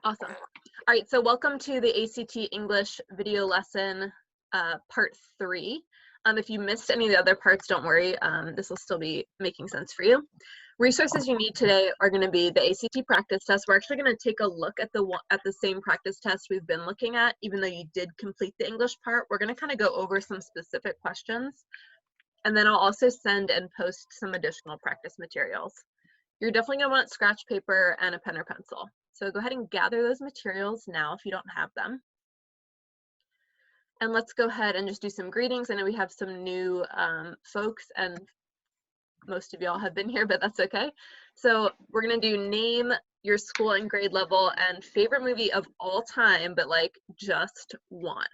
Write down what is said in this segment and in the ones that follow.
Awesome. All right, so welcome to the ACT English video lesson, part 3. If you missed any of the other parts, don't worry. This will still be making sense for you. Resources you need today are going to be the ACT practice test. We're actually going to take a look at the same practice test we've been looking at, even though you did complete the English part. We're going to kind of go over some specific questions, and then I'll also send and post some additional practice materials. You're definitely going to want scratch paper and a pen or pencil. So go ahead and gather those materials now if you don't have them. And let's go ahead and just do some greetings. I know we have some new folks, and most of y'all have been here, but that's okay. So we're going to do name, your school and grade level, and favorite movie of all time, but like just one.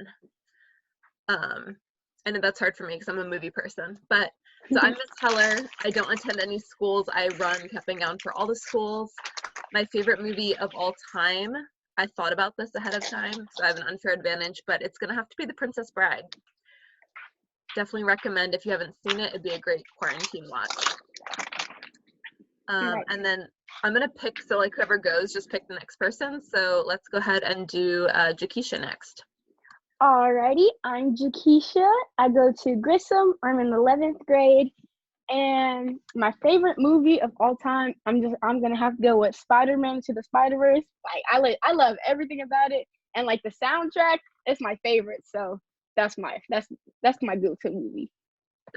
I know that's hard for me because I'm a movie person, but so I'm Miss Heller. I don't attend any schools. I run CAP&GOWN for all the schools. My favorite movie of all time, I thought about this ahead of time, so I have an unfair advantage, but it's gonna have to be The Princess Bride. Definitely recommend if you haven't seen it, it'd be a great quarantine watch. And then I'm gonna pick, so like whoever goes, just pick the next person. So let's go ahead and do Jakisha next. Alrighty, I'm Jakisha. I go to Grissom. I'm in 11th grade. And my favorite movie of all time, I'm gonna have to go with Spider-Man to the Spider-Verse. Like I love everything about it, and like the soundtrack, it's my favorite. So that's my go-to movie.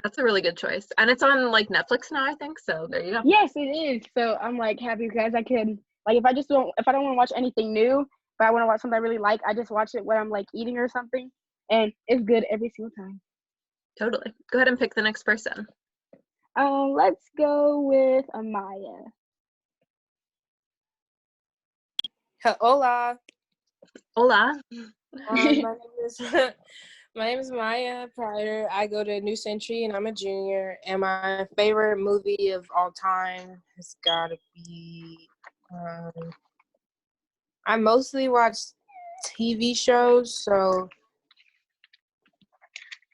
That's a really good choice, and it's on like Netflix now, I think. So there you go. Yes, it is. So I'm like happy because I can like if I don't want to watch anything new, but I want to watch something I really like, I just watch it when I'm like eating or something, and it's good every single time. Totally. Go ahead and pick the next person. Let's go with Amaya. Hola. Hola. My name is Maya Pryor. I go to New Century and I'm a junior. And my favorite movie of all time has got to be. I mostly watch TV shows, so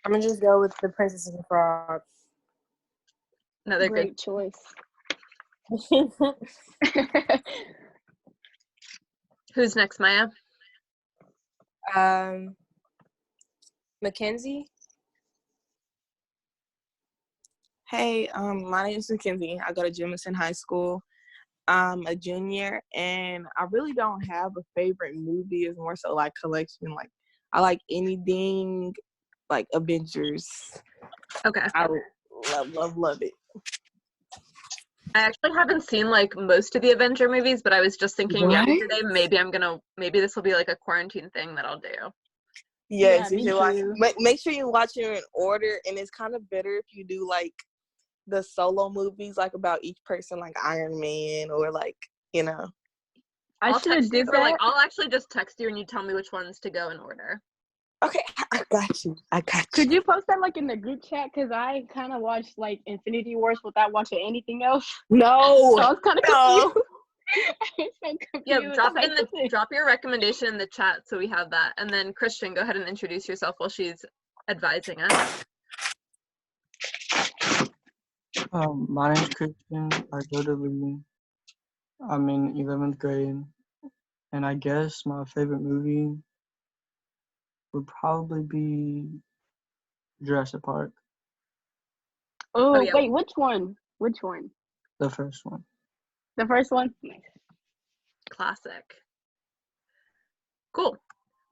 I'm gonna just go with The Princess and the Frog. Another great good choice. Who's next, Maya? Mackenzie. Hey, my name is Mackenzie. I go to Jemison High School. I'm a junior, and I really don't have a favorite movie. It's more so like collection. Like I like anything, like Avengers. Okay. I love it. I actually haven't seen like most of the Avenger movies, but I was just thinking yesterday maybe this will be like a quarantine thing that I'll do. Yes, Yeah, you should watch. Make sure you watch it in order, and it's kind of better if you do like the solo movies, like about each person, like Iron Man or like I'll text you, or like I'll actually just text you and you tell me which ones to go in order. Okay, I got you. Could you post that like in the group chat? Because I kind of watched like Infinity Wars without watching anything else. No. So I was kind of confused. Yeah, drop your recommendation in the chat so we have that. And then Christian, go ahead and introduce yourself while she's advising us. My name's Christian. I go to Lee. I'm in 11th grade. And I guess my favorite movie would probably be Jurassic Park. Oh, yeah. Wait, which one? The first one. The first one? Nice. Classic. Cool.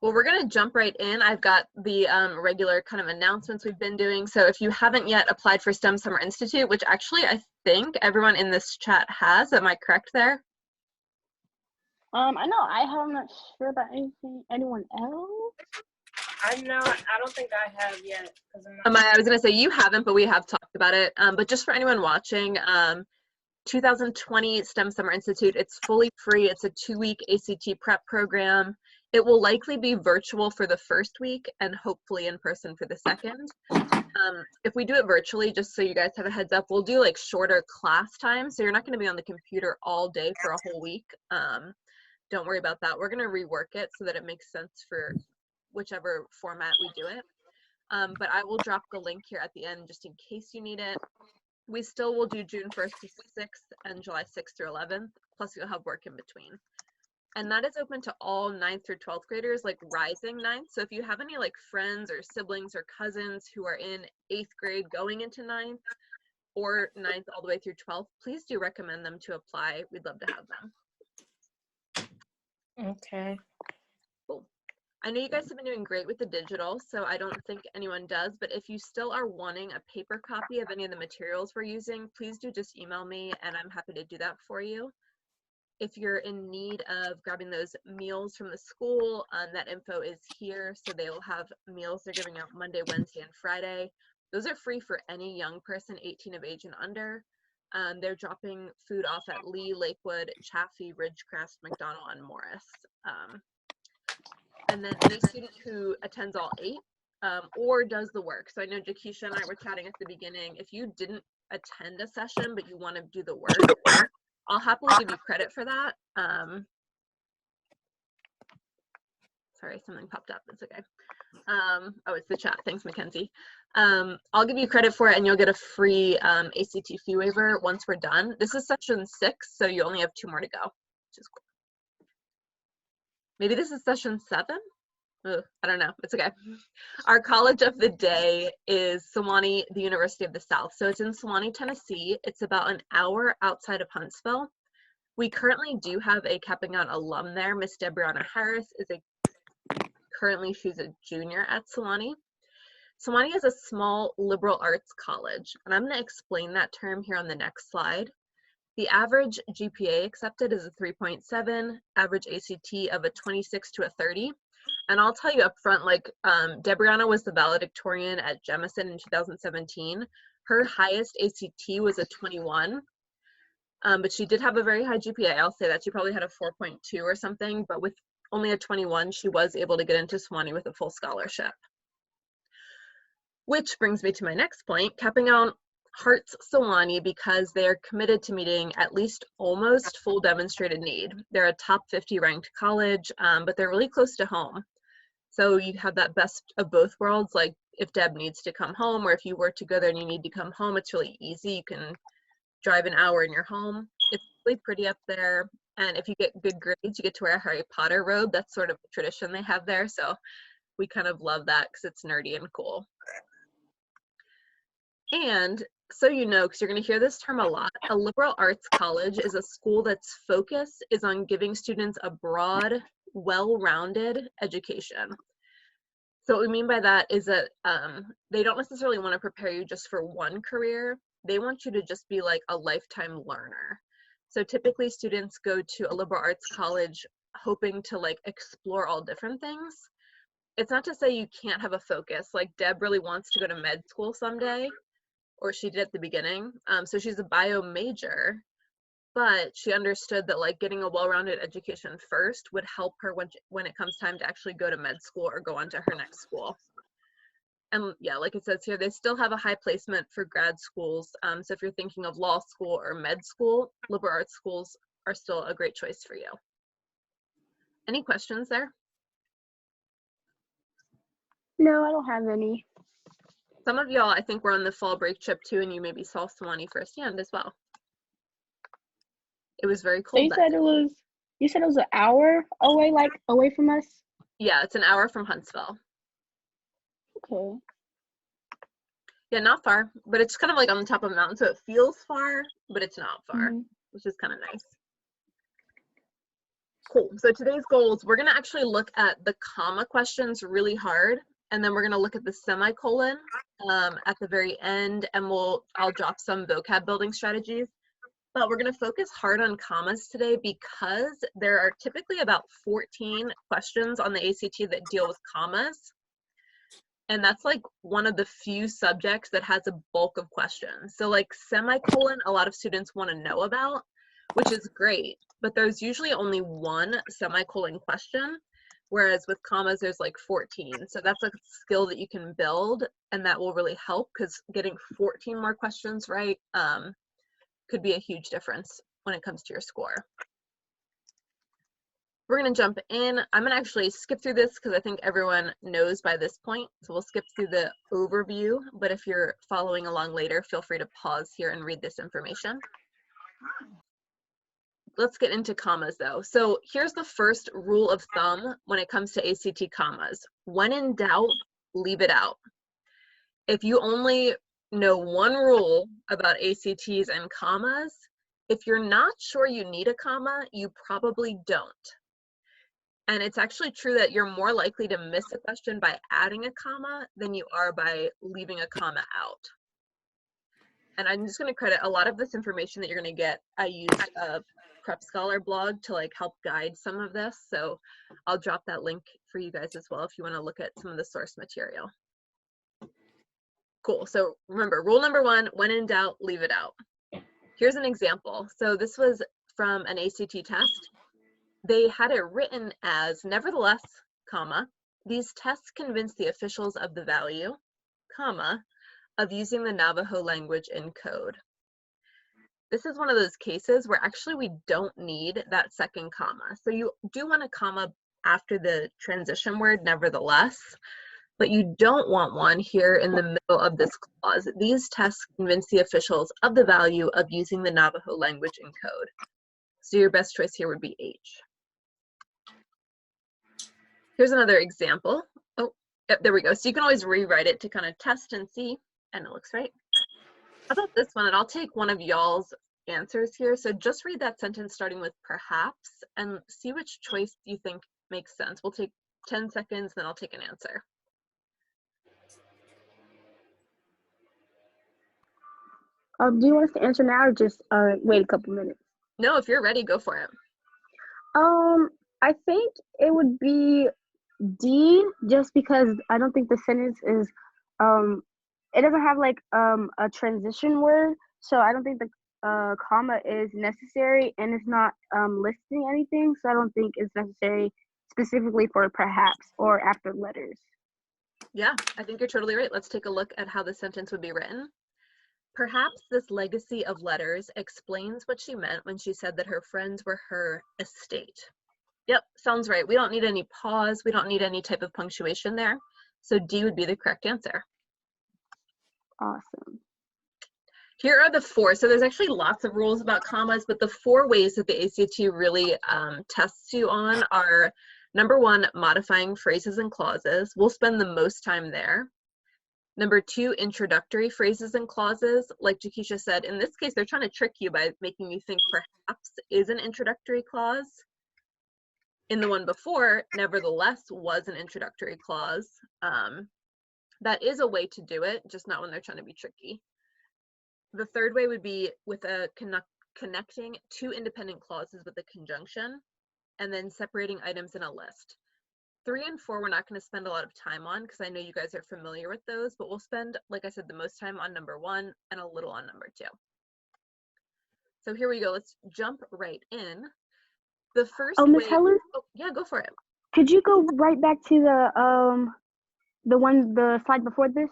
Well, we're going to jump right in. I've got the regular kind of announcements we've been doing. So if you haven't yet applied for STEM Summer Institute, which actually I think everyone in this chat has, am I correct there? I know I'm not sure about anyone else. I don't think I have yet. I was going to say you haven't, but we have talked about it. But just for anyone watching, 2020 STEM Summer Institute, it's fully free. It's a 2-week ACT prep program. It will likely be virtual for the first week and hopefully in person for the second. If we do it virtually, just so you guys have a heads up, we'll do like shorter class time. So you're not going to be on the computer all day for a whole week. Don't worry about that. We're going to rework it so that it makes sense for whichever format we do it. But I will drop the link here at the end just in case you need it. We still will do June 1st to 6th and July 6th through 11th. plus you'll have work in between. And that is open to all 9th through 12th graders, like rising 9th. So if you have any like friends or siblings or cousins who are in 8th grade going into 9th or 9th all the way through 12th, please do recommend them to apply. We'd love to have them. Okay. Cool. I know you guys have been doing great with the digital, so I don't think anyone does, but if you still are wanting a paper copy of any of the materials we're using, please do just email me and I'm happy to do that for you. If you're in need of grabbing those meals from the school, that info is here. So they will have meals they're giving out Monday, Wednesday, and Friday. Those are free for any young person 18 of age and under. They're dropping food off at Lee, Lakewood, Chaffee, Ridgecrest, McDonald, and Morris. And then any student who attends all 8 or does the work. So I know Jakisha and I were chatting at the beginning. If you didn't attend a session, but you want to do the work, I'll happily give you credit for that. Sorry, something popped up. It's okay. Oh, it's the chat. Thanks, Mackenzie. I'll give you credit for it, and you'll get a free ACT fee waiver once we're done. This is session 6, so you only have 2 more to go, which is cool. Maybe this is session 7? Ugh, I don't know. It's okay. Our college of the day is Sewanee, the University of the South. So it's in Sewanee, Tennessee. It's about an hour outside of Huntsville. We currently do have a CAP&GOWN alum there. Miss Debrianna Harris is currently she's a junior at Sewanee. Sewanee is a small liberal arts college, and I'm going to explain that term here on the next slide. The average GPA accepted is a 3.7, average ACT of a 26 to a 30. And I'll tell you up front, like Debrianna was the valedictorian at Jemison in 2017. Her highest ACT was a 21, but she did have a very high GPA. I'll say that she probably had a 4.2 or something, but with only a 21, she was able to get into Sewanee with a full scholarship. Which brings me to my next point. CAP&GOWN hearts Sewanee because they are committed to meeting at least almost full demonstrated need. They're a top 50 ranked college, but they're really close to home. So you have that best of both worlds. Like if Deb needs to come home, or if you were to go there and you need to come home, it's really easy. You can drive an hour and you're home. It's really pretty up there. And if you get good grades, you get to wear a Harry Potter robe. That's sort of a tradition they have there. So we kind of love that because it's nerdy and cool. And so you know, because you're going to hear this term a lot, a liberal arts college is a school that's focus is on giving students a broad, well-rounded education. So what we mean by that is that they don't necessarily want to prepare you just for one career. They want you to just be like a lifetime learner. So typically students go to a liberal arts college hoping to like explore all different things. It's not to say you can't have a focus. Like Deb really wants to go to med school someday, or she did at the beginning. So she's a bio major, but she understood that like getting a well-rounded education first would help her when it comes time to actually go to med school or go on to her next school. And yeah, like it says here, they still have a high placement for grad schools. So if you're thinking of law school or med school, liberal arts schools are still a great choice for you. Any questions there? No, I don't have any. Some of y'all, I think, were on the fall break trip too, and you maybe saw Sewanee firsthand as well. It was very cold. So you said it was an hour away, like away from us? Yeah, it's an hour from Huntsville. Okay. Yeah, not far, but it's kind of like on the top of a mountain, so it feels far, but it's not far, which is kind of nice. Cool. So today's goals, we're going to actually look at the comma questions really hard, and then we're going to look at the semicolon at the very end, and I'll drop some vocab building strategies. But we're going to focus hard on commas today because there are typically about 14 questions on the ACT that deal with commas. And that's like one of the few subjects that has a bulk of questions. So like semicolon, a lot of students want to know about, which is great, but there's usually only one semicolon question, whereas with commas, there's like 14. So that's a skill that you can build, and that will really help because getting 14 more questions right could be a huge difference when it comes to your score. We're going to jump in. I'm going to actually skip through this because I think everyone knows by this point. So we'll skip through the overview, but if you're following along later, feel free to pause here and read this information. let's get into commas though. So here's the first rule of thumb when it comes to ACT commas. When in doubt, leave it out. If you only know one rule about ACTs and commas, if you're not sure you need a comma, you probably don't. And it's actually true that you're more likely to miss a question by adding a comma than you are by leaving a comma out. And I'm just going to credit a lot of this information that you're going to get. I used a Prep Scholar blog to like help guide some of this. So I'll drop that link for you guys as well if you want to look at some of the source material. Cool. So remember, rule number one, when in doubt, leave it out. Here's an example. So this was from an ACT test. They had it written as, nevertheless, comma, these tests convince the officials of the value, comma, of using the Navajo language in code. This is one of those cases where actually we don't need that second comma. So you do want a comma after the transition word, nevertheless, but you don't want one here in the middle of this clause. These tests convince the officials of the value of using the Navajo language in code. So your best choice here would be H. Here's another example. Oh, yep, there we go. So you can always rewrite it to kind of test and see, and it looks right. How about this one? And I'll take one of y'all's answers here. So just read that sentence starting with perhaps and see which choice you think makes sense. We'll take 10 seconds, then I'll take an answer. Do you want us to answer now or just wait a couple minutes? No, if you're ready, go for it. I think it would be D, just because I don't think the sentence is, it doesn't have like a transition word, so I don't think the comma is necessary, and it's not listing anything, so I don't think it's necessary specifically for perhaps or after letters. Yeah, I think you're totally right. Let's take a look at how the sentence would be written. Perhaps this legacy of letters explains what she meant when she said that her friends were her estate. Yep, sounds right. We don't need any pause. We don't need any type of punctuation there. So D would be the correct answer. Awesome. Here are the four. So there's actually lots of rules about commas, but the 4 ways that the ACT really tests you on are, number 1, modifying phrases and clauses. We'll spend the most time there. Number 2, introductory phrases and clauses. Like Jakisha said, in this case, they're trying to trick you by making you think perhaps is an introductory clause. In the one before, nevertheless was an introductory clause. That is a way to do it, just not when they're trying to be tricky. The third way would be with a connecting 2 independent clauses with a conjunction, and then separating items in a list. 3 and 4 we're not going to spend a lot of time on because I know you guys are familiar with those, but we'll spend, like I said, the most time on number 1 and a little on number 2. So here we go. Let's jump right in. The first Miss Heller? Oh, yeah, go for it. Could you go right back to the slide before this?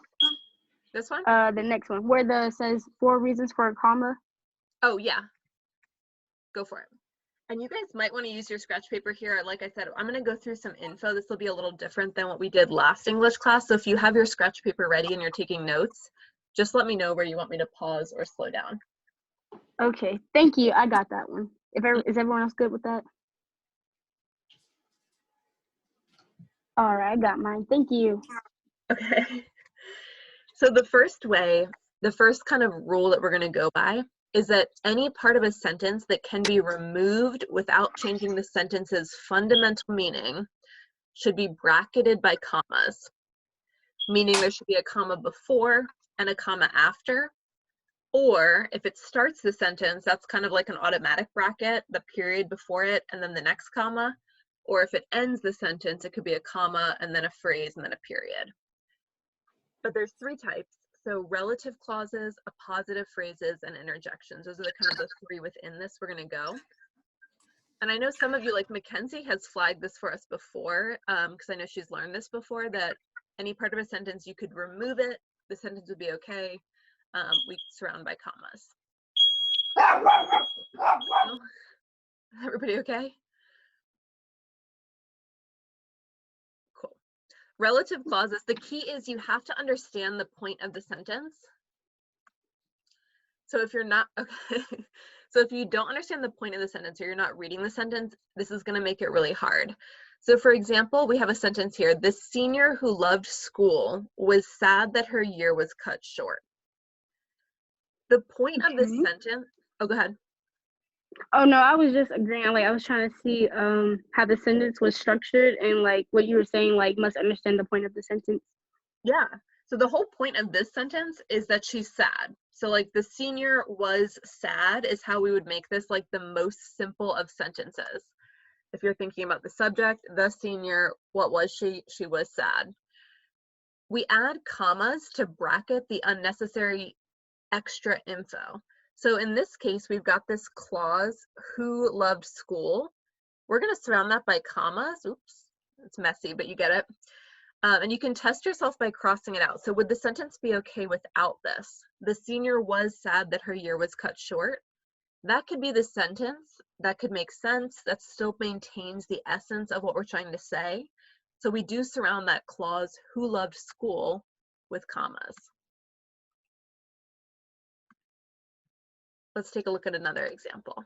This one? The next one, where the says 4 reasons for a comma. Oh, yeah. Go for it. And you guys might want to use your scratch paper here. Like I said, I'm going to go through some info. This will be a little different than what we did last English class. So if you have your scratch paper ready and you're taking notes, just let me know where you want me to pause or slow down. Okay, thank you. I got that one. Is everyone else good with that? All right, I got mine. Thank you. Okay. So the first kind of rule that we're going to go by is that any part of a sentence that can be removed without changing the sentence's fundamental meaning should be bracketed by commas, meaning there should be a comma before and a comma after. Or if it starts the sentence, that's kind of like an automatic bracket, the period before it and then the next comma. Or if it ends the sentence, it could be a comma and then a phrase and then a period. But there's 3 types. So relative clauses, appositive phrases, and interjections. Those are the kind of the 3 within this we're going to go. And I know some of you, like Mackenzie, has flagged this for us before, because I know she's learned this before, that any part of a sentence, you could remove it, the sentence would be okay. We surround by commas. Everybody okay? Cool. Relative clauses, the key is you have to understand the point of the sentence. So if you're not, okay. So if you don't understand the point of the sentence or you're not reading the sentence, this is going to make it really hard. So for example, we have a sentence here. The senior who loved school was sad that her year was cut short. The point of this sentence, oh, go ahead. Oh no, I was just agreeing. Like I was trying to see how the sentence was structured and like what you were saying. Like must understand the point of the sentence. Yeah. So the whole point of this sentence is that she's sad. So like the senior was sad is how we would make this like the most simple of sentences. If you're thinking about the subject, the senior, what was she? She was sad. We add commas to bracket the unnecessary extra info. So in this case, we've got this clause, who loved school. We're going to surround that by commas. Oops, it's messy, but you get it. And you can test yourself by crossing it out. So would the sentence be okay without this? The senior was sad that her year was cut short. That could be the sentence. That could make sense. That still maintains the essence of what we're trying to say. So we do surround that clause, who loved school, with commas. Let's take a look at another example.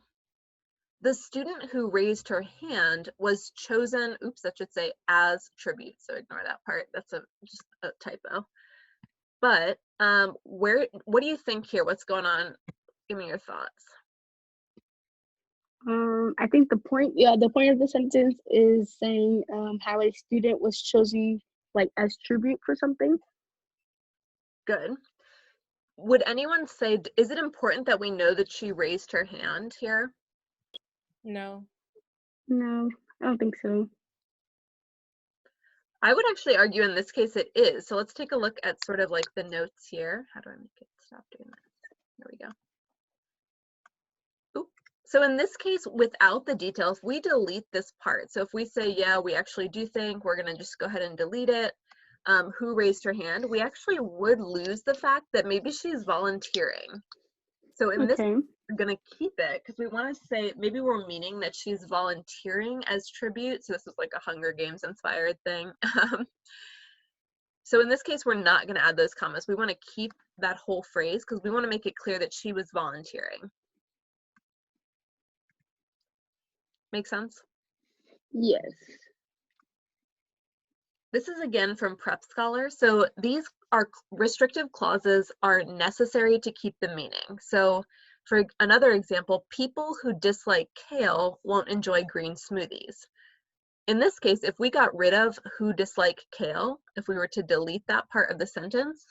The student who raised her hand was chosen, oops, that should say as tribute, so ignore that part. That's just a typo. But what do you think here? What's going on? Give me your thoughts. I think the point of the sentence is saying how a student was chosen like as tribute for something. Good. Would anyone say, is it important that we know that she raised her hand here? No. No, I don't think so. I would actually argue in this case it is. So let's take a look at sort of like the notes here. How do I make it stop doing that? There we go. Oop. So in this case, without the details, we delete this part. So if we say, yeah, we actually do think, we're going to just go ahead and delete it. Who raised her hand? We actually would lose the fact that maybe she's volunteering. So in this, we're going to keep it because we want to say maybe we're meaning that she's volunteering as tribute. So this is like a Hunger Games inspired thing. So in this case, we're not going to add those commas. We want to keep that whole phrase because we want to make it clear that she was volunteering. Make sense? Yes. This is again from Prep Scholar. So these are restrictive clauses are necessary to keep the meaning. So for another example, people who dislike kale won't enjoy green smoothies. In this case, if we got rid of who dislike kale, if we were to delete that part of the sentence,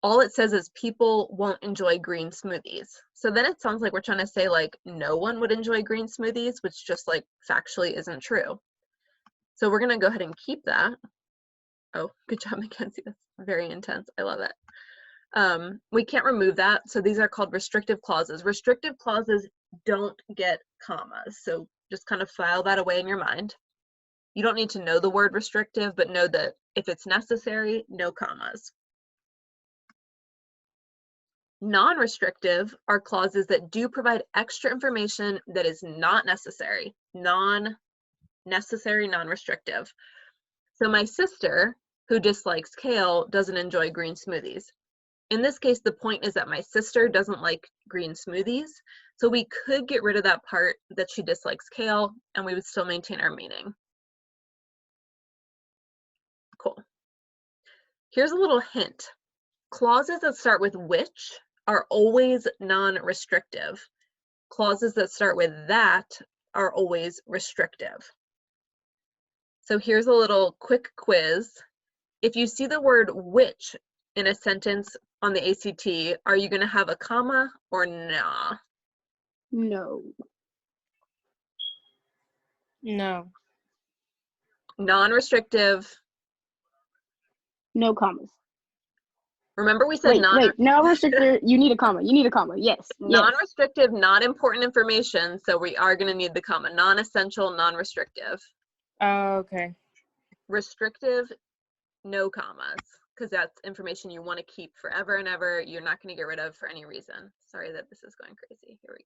all it says is people won't enjoy green smoothies. So then it sounds like we're trying to say like no one would enjoy green smoothies, which just like factually isn't true. So we're going to go ahead and keep that. Oh, good job, Mackenzie. That's very intense. I love it. We can't remove that. So these are called restrictive clauses. Restrictive clauses don't get commas. So just kind of file that away in your mind. You don't need to know the word restrictive, but know that if it's necessary, no commas. Non-restrictive are clauses that do provide extra information that is not necessary. Non-necessary, non-restrictive. So my sister, who dislikes kale, doesn't enjoy green smoothies. In this case, the point is that my sister doesn't like green smoothies. So we could get rid of that part that she dislikes kale, and we would still maintain our meaning. Cool. Here's a little hint. Clauses that start with which are always non-restrictive. Clauses that start with that are always restrictive. So here's a little quick quiz. If you see the word which in a sentence on the ACT, are you going to have a comma or nah? No. No. Non-restrictive. No commas. Remember we said wait, no restrictor, you need a comma. You need a comma. Yes. Non-restrictive, not important information, so we are going to need the comma. Non-essential, non-restrictive. Okay. Restrictive, no commas, because that's information you want to keep forever and ever. You're not going to get rid of for any reason. Sorry that this is going crazy. Here we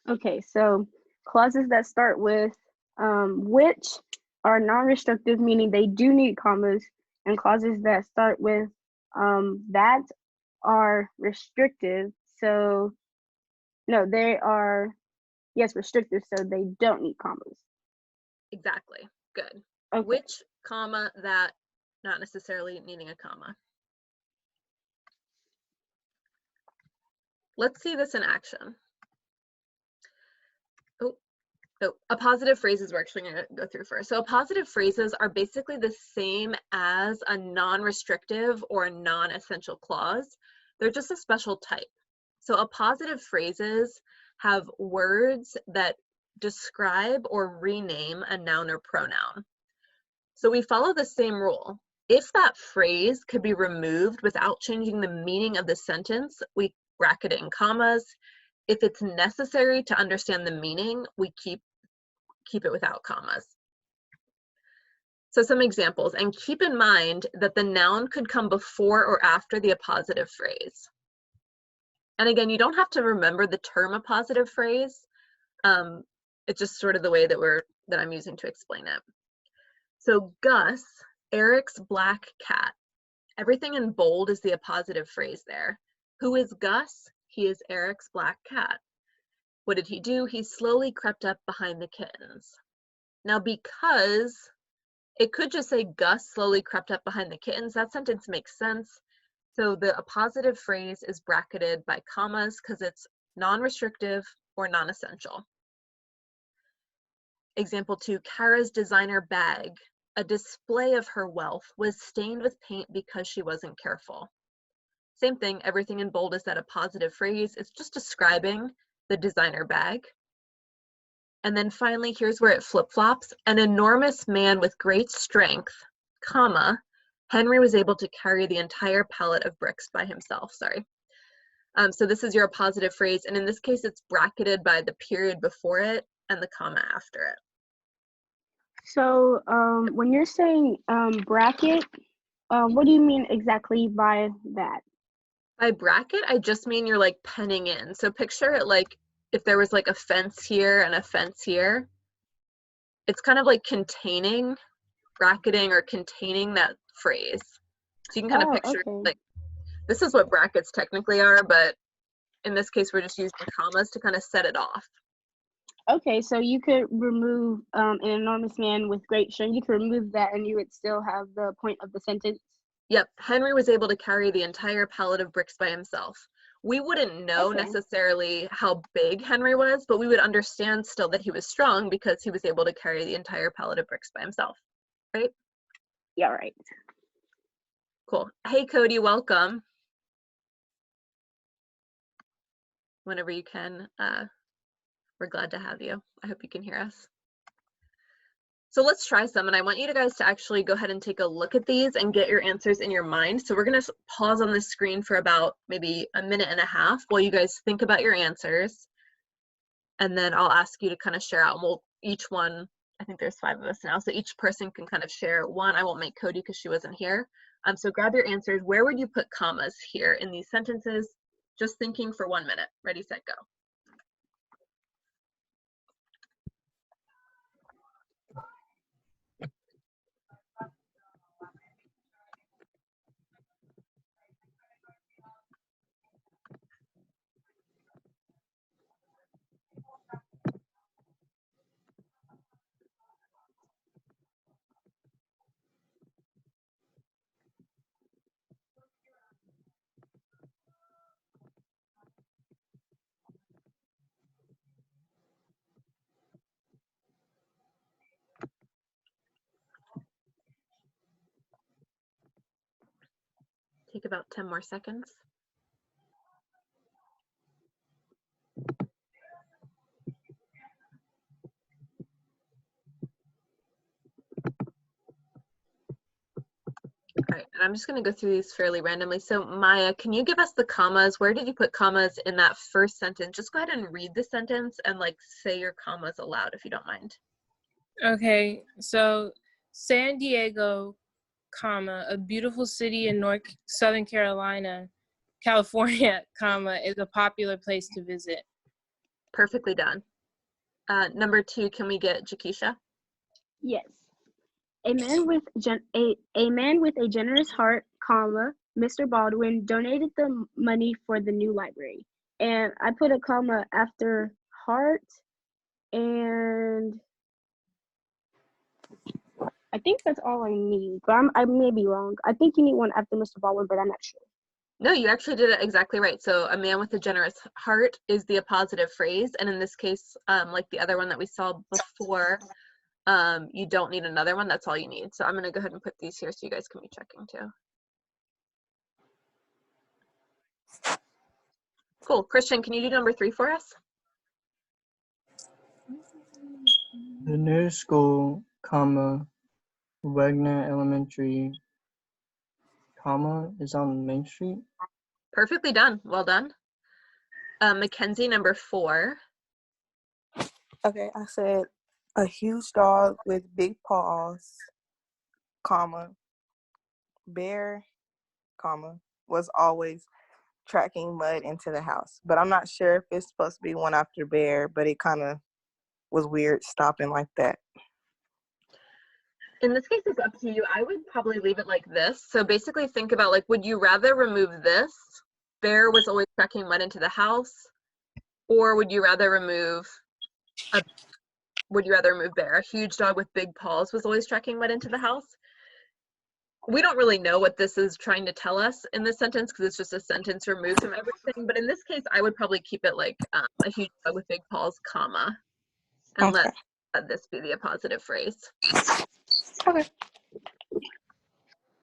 go. Okay, so clauses that start with which are non-restrictive, meaning they do need commas, and clauses that start with that are restrictive. So, no, they are, yes, restrictive, so they don't need commas. Exactly. Good. Okay. Which, comma, that, not necessarily needing a comma. Let's see this in action. Appositive phrases we're actually going to go through first. So appositive phrases are basically the same as a non-restrictive or a non-essential clause. They're just a special type. So appositive phrases have words that describe or rename a noun or pronoun. So we follow the same rule. If that phrase could be removed without changing the meaning of the sentence, we bracket it in commas. If it's necessary to understand the meaning, we keep it without commas. So some examples, and keep in mind that the noun could come before or after the appositive phrase. And again, you don't have to remember the term appositive phrase. It's just sort of the way that I'm using to explain it. So Gus, Eric's black cat. Everything in bold is the appositive phrase there. Who is Gus? He is Eric's black cat. What did he do? He slowly crept up behind the kittens. Now, because it could just say Gus slowly crept up behind the kittens, that sentence makes sense. So the appositive phrase is bracketed by commas because it's non-restrictive or non-essential. Example 2, Kara's designer bag, a display of her wealth, was stained with paint because she wasn't careful. Same thing, everything in bold is that appositive phrase. It's just describing the designer bag. And then finally, here's where it flip-flops. An enormous man with great strength, comma, Henry was able to carry the entire pallet of bricks by himself, sorry. So this is your appositive phrase, and in this case, it's bracketed by the period before it and the comma after it. So when you're saying bracket, what do you mean exactly by that? By bracket, I just mean you're like penning in. So picture it like if there was like a fence here and a fence here. It's kind of like containing, bracketing or containing that phrase. So you can kind of picture like, this is what brackets technically are, but in this case, we're just using commas to kind of set it off. Okay, so you could remove an enormous man with great strength. You could remove that and you would still have the point of the sentence. Yep, Henry was able to carry the entire pallet of bricks by himself. We wouldn't know necessarily how big Henry was, but we would understand still that he was strong because he was able to carry the entire pallet of bricks by himself, right? Yeah, right. Cool. Hey, Cody, welcome. Whenever you can, we're glad to have you. I hope you can hear us. So let's try some, and I want you guys to actually go ahead and take a look at these and get your answers in your mind. So we're gonna pause on the screen for about maybe a minute and a half while you guys think about your answers. And then I'll ask you to kind of share out, and we'll each one, I think there's 5 of us now, so each person can kind of share one. I won't make Cody because she wasn't here. So grab your answers. Where would you put commas here in these sentences? Just thinking for 1 minute. Ready, set, go. Take about 10 more seconds. All right, and I'm just going to go through these fairly randomly. So Maya, can you give us the commas? Where did you put commas in that first sentence? Just go ahead and read the sentence and like say your commas aloud if you don't mind. Okay, so San Diego, comma, a beautiful city in Southern Carolina, California, comma, is a popular place to visit. Perfectly done. Number 2, can we get Jakisha? Yes. A man with a man with a generous heart, comma, Mr. Baldwin donated the money for the new library. And I put a comma after heart, and I think that's all I need. But I may be wrong. I think you need one after Mr. Baldwin, but I'm not sure. No, you actually did it exactly right. So a man with a generous heart is the appositive phrase. And in this case, like the other one that we saw before, you don't need another one. That's all you need. So I'm going to go ahead and put these here so you guys can be checking too. Cool. Christian, can you do number 3 for us? The nearest school, comma, Wagner Elementary, comma, is on Main Street. Perfectly done. Well done. Mackenzie, number 4. Okay, I said a huge dog with big paws, comma, bear, comma, was always tracking mud into the house. But I'm not sure if it's supposed to be one after bear, but it kind of was weird stopping like that. In this case, it's up to you. I would probably leave it like this. So basically think about, like, would you rather remove this? Bear was always tracking mud into the house. Or would you rather remove bear? A huge dog with big paws was always tracking mud into the house. We don't really know what this is trying to tell us in this sentence because it's just a sentence removed from everything. But in this case, I would probably keep it like a huge dog with big paws, comma, and Okay. let this be the appositive phrase. Okay.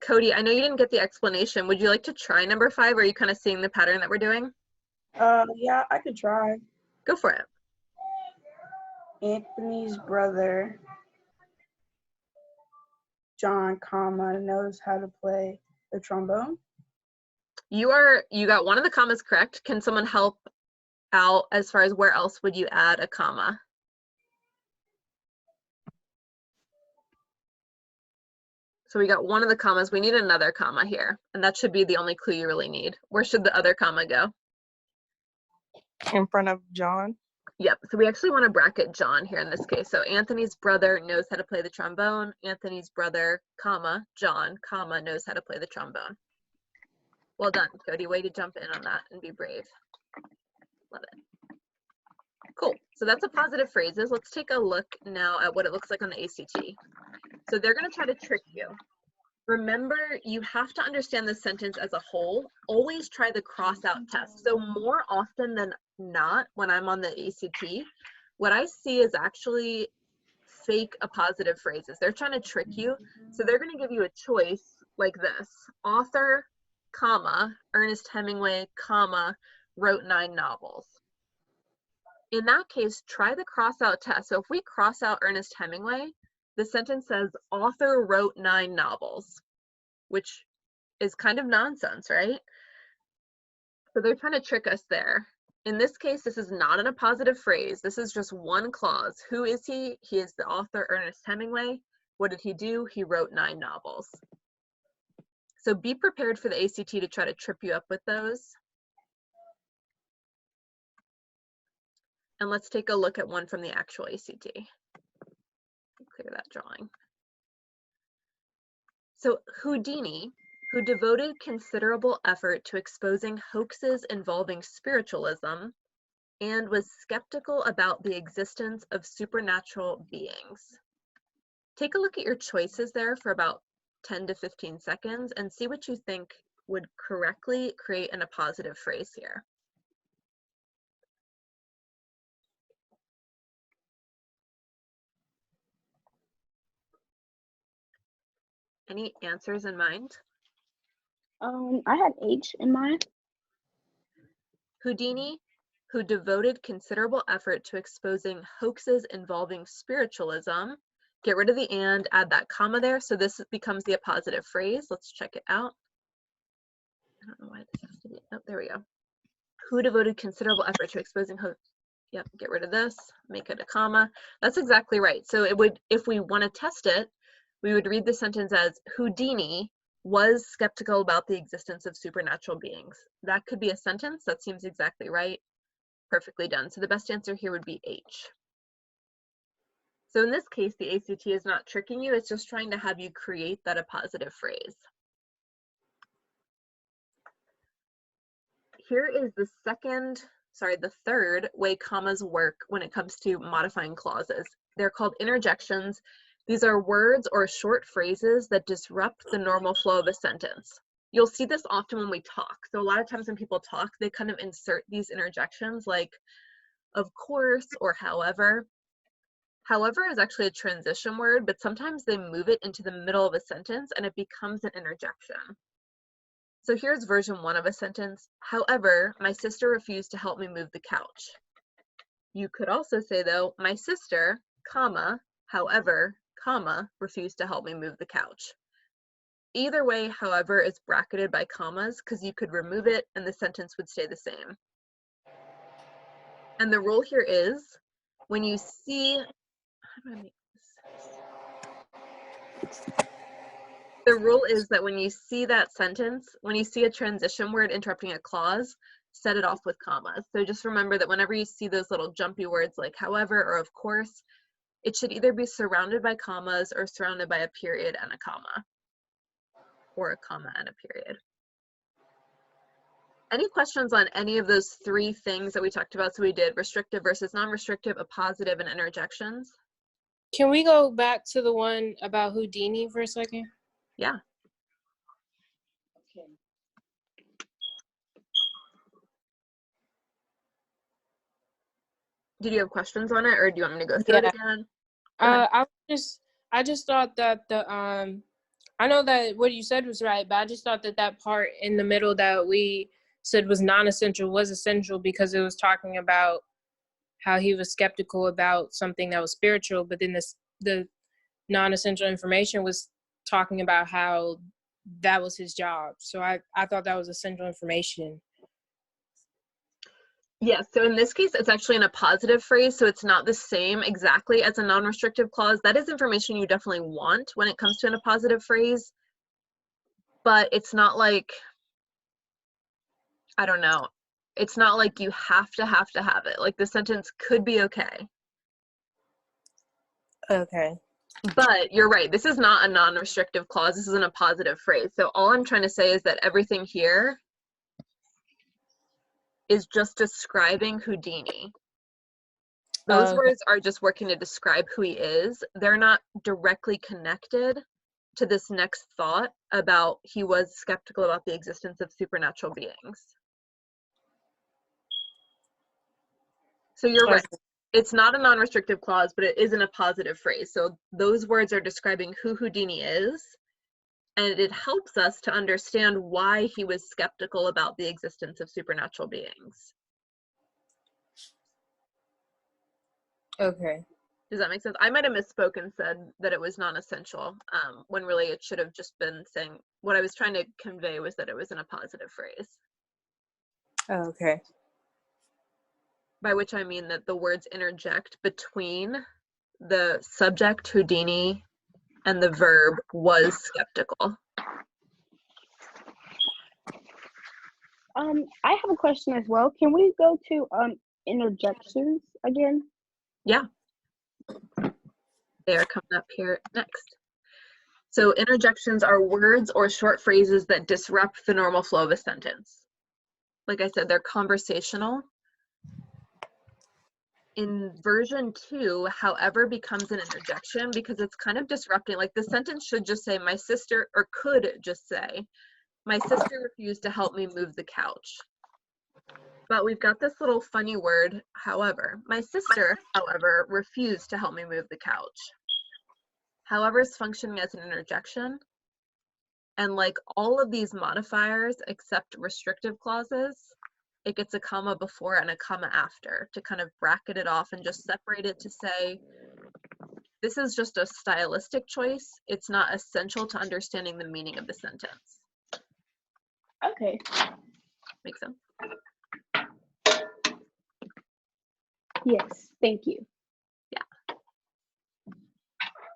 Cody, I know you didn't get the explanation. Would you like to try number 5? Or are you kind of seeing the pattern that we're doing? Yeah, I could try. Go for it. Anthony's brother, John, comma, knows how to play the trombone. You got one of the commas correct. Can someone help out as far as where else would you add a comma? So we got one of the commas. We need another comma here, and that should be the only clue you really need. Where should the other comma go? In front of John. Yep, so we actually want to bracket John here in this case. So Anthony's brother knows how to play the trombone. Anthony's brother, comma, John, comma, knows how to play the trombone. Well done, Cody. Way to jump in on that and be brave. Love it. Cool, so that's appositive phrases. Let's take a look now at what it looks like on the ACT. So they're going to try to trick you. Remember, you have to understand the sentence as a whole. Always try the cross-out test. So more often than not, when I'm on the ACT, what I see is actually fake appositive phrases. They're trying to trick you. So they're going to give you a choice like this. Author, comma, Ernest Hemingway, comma, wrote 9 novels. In that case, try the cross-out test. So if we cross out Ernest Hemingway, the sentence says, author wrote 9 novels, which is kind of nonsense, right? So they're trying to trick us there. In this case, this is not an appositive phrase. This is just one clause. Who is he? He is the author, Ernest Hemingway. What did he do? He wrote 9 novels. So be prepared for the ACT to try to trip you up with those. And let's take a look at one from the actual ACT. Clear that drawing. So Houdini, who devoted considerable effort to exposing hoaxes involving spiritualism and was skeptical about the existence of supernatural beings. Take a look at your choices there for about 10 to 15 seconds and see what you think would correctly create an appositive phrase here. Any answers in mind? I had H in mind. Houdini, who devoted considerable effort to exposing hoaxes involving spiritualism. Get rid of the and, add that comma there, so this becomes the appositive phrase. Let's check it out. I don't know why this has to be, oh, there we go. Who devoted considerable effort to exposing hoax. Yep, get rid of this, make it a comma. That's exactly right. So it would, if we want to test it, we would read the sentence as Houdini was skeptical about the existence of supernatural beings. That could be a sentence. That seems exactly right. Perfectly done. So the best answer here would be H. So in this case, the ACT is not tricking you, it's just trying to have you create that appositive phrase. Here is the third way commas work when it comes to modifying clauses. They're called interjections. These are words or short phrases that disrupt the normal flow of a sentence. You'll see this often when we talk. So a lot of times when people talk, they kind of insert these interjections like, of course, or however. However is actually a transition word, but sometimes they move it into the middle of a sentence and it becomes an interjection. So here's version 1 of a sentence. However, my sister refused to help me move the couch. You could also say though, my sister, comma, however, comma, refused to help me move the couch. Either way, however, is bracketed by commas because you could remove it and the sentence would stay the same. And the rule here is when you see, how do I make this? The rule is that when you see that sentence, when you see a transition word interrupting a clause, set it off with commas. So just remember that whenever you see those little jumpy words like however or of course, it should either be surrounded by commas or surrounded by a period and a comma, or a comma and a period. Any questions on any of those 3 things that we talked about? So we did restrictive versus non-restrictive, appositive, and interjections. Can we go back to the one about Houdini for a second? Yeah. Okay. Did you have questions on it, or do you want me to go through it again? I just thought that I know that what you said was right, but I just thought that that part in the middle that we said was non-essential was essential because it was talking about how he was skeptical about something that was spiritual, but then the non-essential information was talking about how that was his job. So I thought that was essential information. Yes, so in this case, it's actually an appositive phrase, so it's not the same exactly as a non-restrictive clause. That is information you definitely want when it comes to an appositive phrase, but it's not like, I don't know, it's not like you have to have it. Like the sentence could be okay. Okay. But you're right, this is not a non-restrictive clause, this is an appositive phrase. So all I'm trying to say is that everything here is just describing Houdini. Those words are just working to describe who he is. They're not directly connected to this next thought about he was skeptical about the existence of supernatural beings. So you're right. It's not a non-restrictive clause, but it is an appositive phrase. So those words are describing who Houdini is, and it helps us to understand why he was skeptical about the existence of supernatural beings. Okay. Does that make sense? I might have misspoke and said that it was non-essential, when really it should have just been saying, what I was trying to convey was that it was an appositive phrase. Okay. By which I mean that the words interject between the subject, Houdini, and the verb, was skeptical. I have a question as well. Can we go to interjections again? Yeah. They are coming up here next. So interjections are words or short phrases that disrupt the normal flow of a sentence. Like I said, they're conversational. In version 2, however becomes an interjection because it's kind of disrupting. Like the sentence should just say, my sister, or could just say, my sister refused to help me move the couch. But we've got this little funny word, however. My sister, however, refused to help me move the couch. However is functioning as an interjection. And like all of these modifiers except restrictive clauses, it gets a comma before and a comma after to kind of bracket it off and just separate it to say, this is just a stylistic choice. It's not essential to understanding the meaning of the sentence. Okay. Make sense? Yes, thank you. Yeah.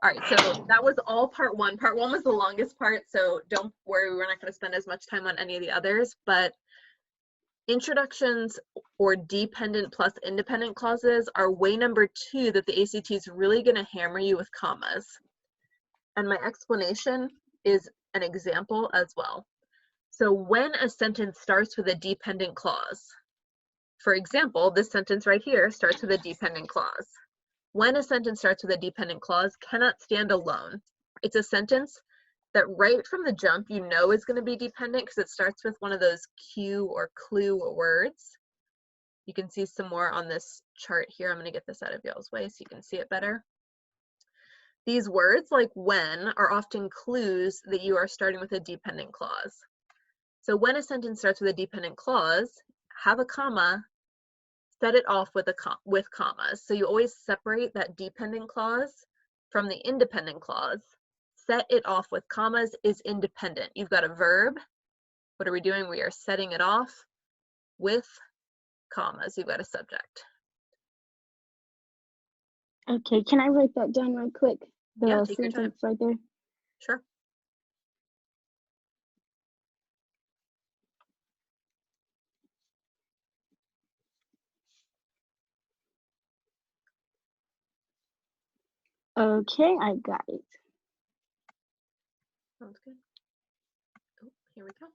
All right, so that was all part 1. Part 1 was the longest part, so don't worry, we're not going to spend as much time on any of the others, but Introductions or dependent plus independent clauses are way number 2 that the ACT is really going to hammer you with commas. And my explanation is an example as well. So when a sentence starts with a dependent clause, for example, this sentence right here starts with a dependent clause. When a sentence starts with a dependent clause, cannot stand alone. It's a sentence that right from the jump you know is going to be dependent because it starts with one of those cue or clue words. You can see some more on this chart here. I'm going to get this out of y'all's way so you can see it better. These words like when are often clues that you are starting with a dependent clause. So when a sentence starts with a dependent clause, have a comma, set it off with commas. So you always separate that dependent clause from the independent clause. Set it off with commas is independent. You've got a verb. What are we doing? We are setting it off with commas. You've got a subject. Okay, can I write that down real quick? Yeah, The take your time. sentence right there. Sure. Okay, I got it. Sounds good. Oh, here we go.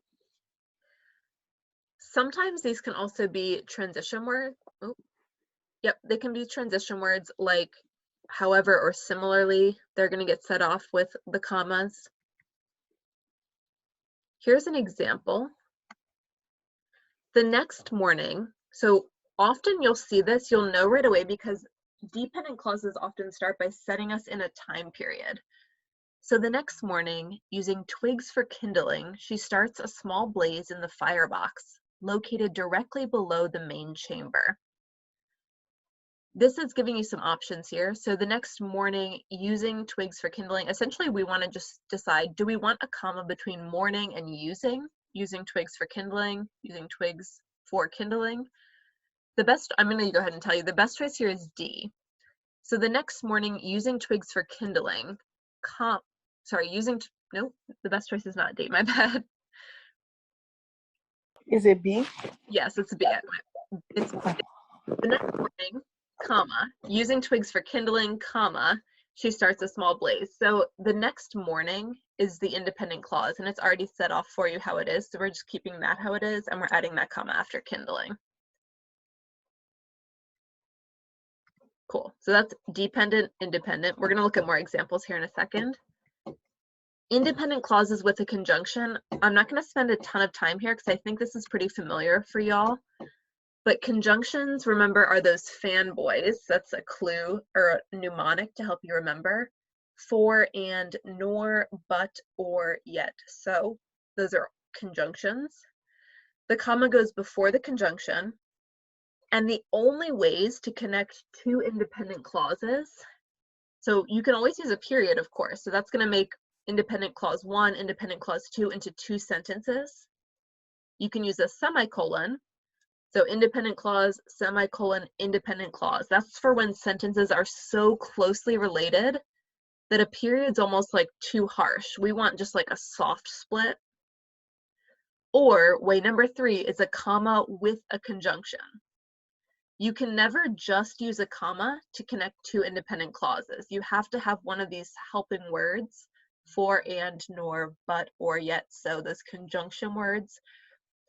Sometimes these can also be transition words. Oh, yep, they can be transition words like however or similarly. They're going to get set off with the commas. Here's an example. The next morning, so often you'll see this, you'll know right away because dependent clauses often start by setting us in a time period. So the next morning, using twigs for kindling, she starts a small blaze in the firebox, located directly below the main chamber. This is giving you some options here. So the next morning, using twigs for kindling, essentially we want to just decide, do we want a comma between morning and using twigs for kindling, using twigs for kindling? I'm going to go ahead and tell you, the best choice here is D. So the next morning, using twigs for kindling, nope, the best choice is not D, my bad. Is it B? Yes, it's B. It's the next morning, comma, using twigs for kindling, comma, she starts a small blaze. So the next morning is the independent clause, and it's already set off for you how it is. So we're just keeping that how it is, and we're adding that comma after kindling. Cool. So that's dependent, independent. We're going to look at more examples here in a second. Independent clauses with a conjunction. I'm not going to spend a ton of time here because I think this is pretty familiar for y'all. But conjunctions, remember, are those fanboys. That's a clue or a mnemonic to help you remember. For, and, nor, but, or, yet. So those are conjunctions. The comma goes before the conjunction. And the only ways to connect two independent clauses, so you can always use a period, of course. So that's going to make independent clause 1, independent clause 2 into 2 sentences. You can use a semicolon. So independent clause, semicolon, independent clause. That's for when sentences are so closely related that a period's almost like too harsh. We want just like a soft split. Or way number 3 is a comma with a conjunction. You can never just use a comma to connect two independent clauses. You have to have one of these helping words, for, and, nor, but, or, yet. So those conjunction words.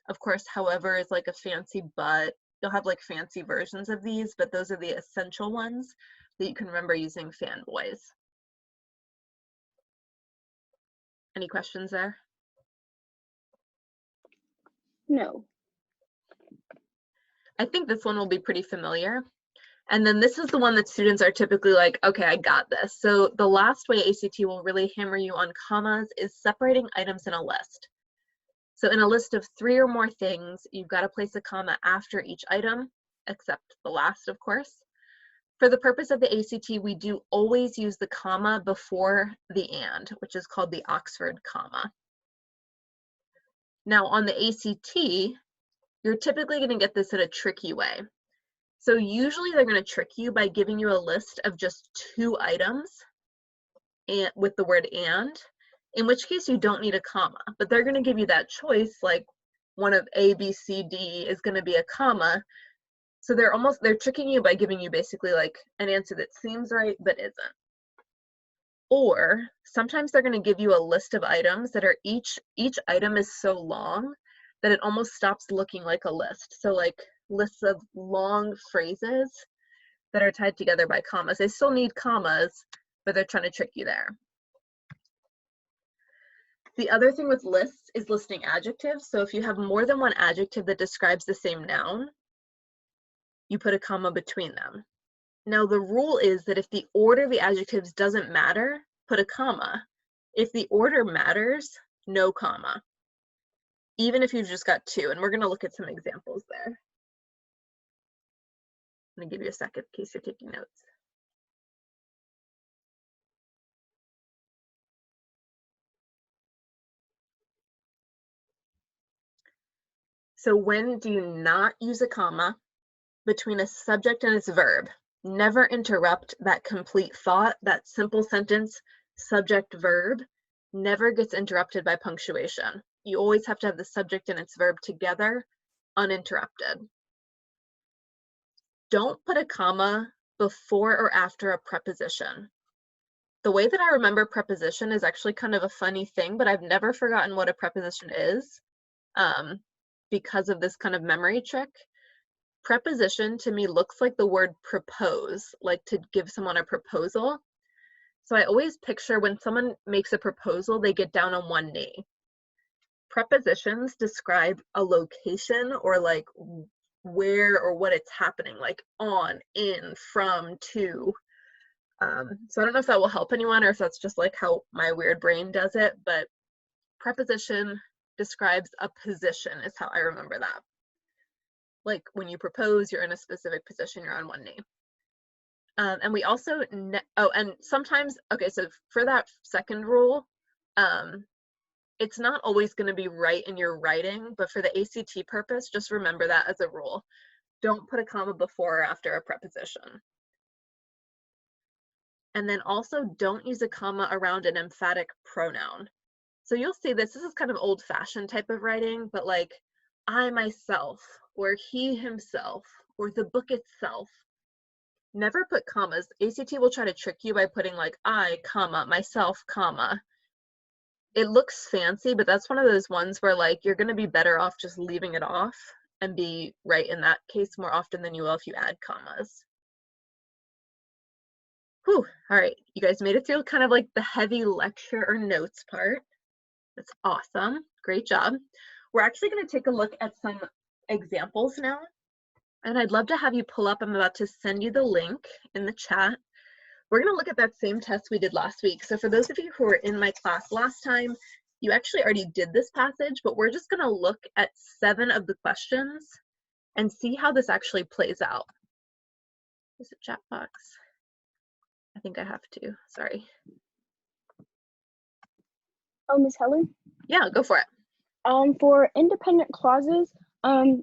Of course, however is like a fancy but. You'll have like fancy versions of these, but those are the essential ones that you can remember using fanboys. Any questions there? No. I think this one will be pretty familiar. And then this is the one that students are typically like, okay, I got this. So the last way ACT will really hammer you on commas is separating items in a list. So in a list of 3 or more things, you've got to place a comma after each item, except the last, of course. For the purpose of the ACT, we do always use the comma before the and, which is called the Oxford comma. Now on the ACT, you're typically going to get this in a tricky way. So usually they're going to trick you by giving you a list of just 2 items and with the word and, in which case you don't need a comma, but they're going to give you that choice like, one of A, B, C, D is going to be a comma. So they're tricking you by giving you basically like an answer that seems right but isn't. Or sometimes they're going to give you a list of items that are each item is so long that it almost stops looking like a list. So like lists of long phrases that are tied together by commas. They still need commas, but they're trying to trick you there. The other thing with lists is listing adjectives. So if you have more than one adjective that describes the same noun, you put a comma between them. Now the rule is that if the order of the adjectives doesn't matter, put a comma. If the order matters, no comma. Even if you've just got two, and we're going to look at some examples there. I'm going to give you a second in case you're taking notes. So when do you not use a comma between a subject and its verb? Never interrupt that complete thought, that simple sentence, subject verb, never gets interrupted by punctuation. You always have to have the subject and its verb together, uninterrupted. Don't put a comma before or after a preposition. The way that I remember preposition is actually kind of a funny thing, but I've never forgotten what a preposition is because of this kind of memory trick. Preposition to me looks like the word propose, like to give someone a proposal. So I always picture when someone makes a proposal, they get down on one knee. Prepositions describe a location or like where or what it's happening, like on, in, from, to. So I don't know if that will help anyone or if that's just like how my weird brain does it, but preposition describes a position is how I remember that. Like when you propose, you're in a specific position, you're on one knee. And we also, and sometimes, okay, so for that second rule, it's not always going to be right in your writing, but for the ACT purpose, just remember that as a rule. Don't put a comma before or after a preposition. And then also don't use a comma around an emphatic pronoun. So you'll see this is kind of old-fashioned type of writing, but like I myself, or he himself, or the book itself. Never put commas. ACT will try to trick you by putting like I, comma, myself, comma. It looks fancy, but that's one of those ones where like you're going to be better off just leaving it off and be right in that case more often than you will if you add commas. Whew, all right, you guys made it through kind of like the heavy lecture or notes part. That's awesome, great job. We're actually going to take a look at some examples now. And I'd love to have you pull up, I'm about to send you the link in the chat. We're going to look at that same test we did last week. So for those of you who were in my class last time, you actually already did this passage, but we're just going to look at 7 of the questions and see how this actually plays out. Is it chat box? I think I have to, sorry. Oh, Miss Helen? Yeah, go for it. For independent clauses,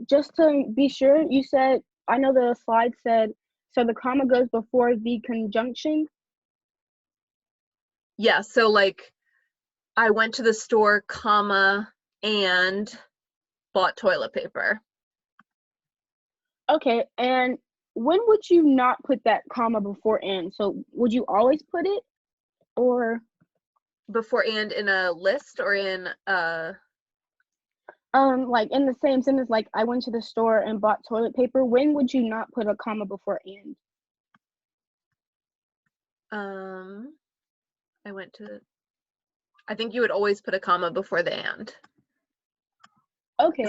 just to be sure, you said, I know the slide said, so the comma goes before the conjunction? Yeah, so like, I went to the store, comma, and bought toilet paper. Okay, and when would you not put that comma before and? So would you always put it, or? Before and in a list or in like in the same sentence, like I went to the store and bought toilet paper. When would you not put a comma before and? I think you would always put a comma before the and. Okay,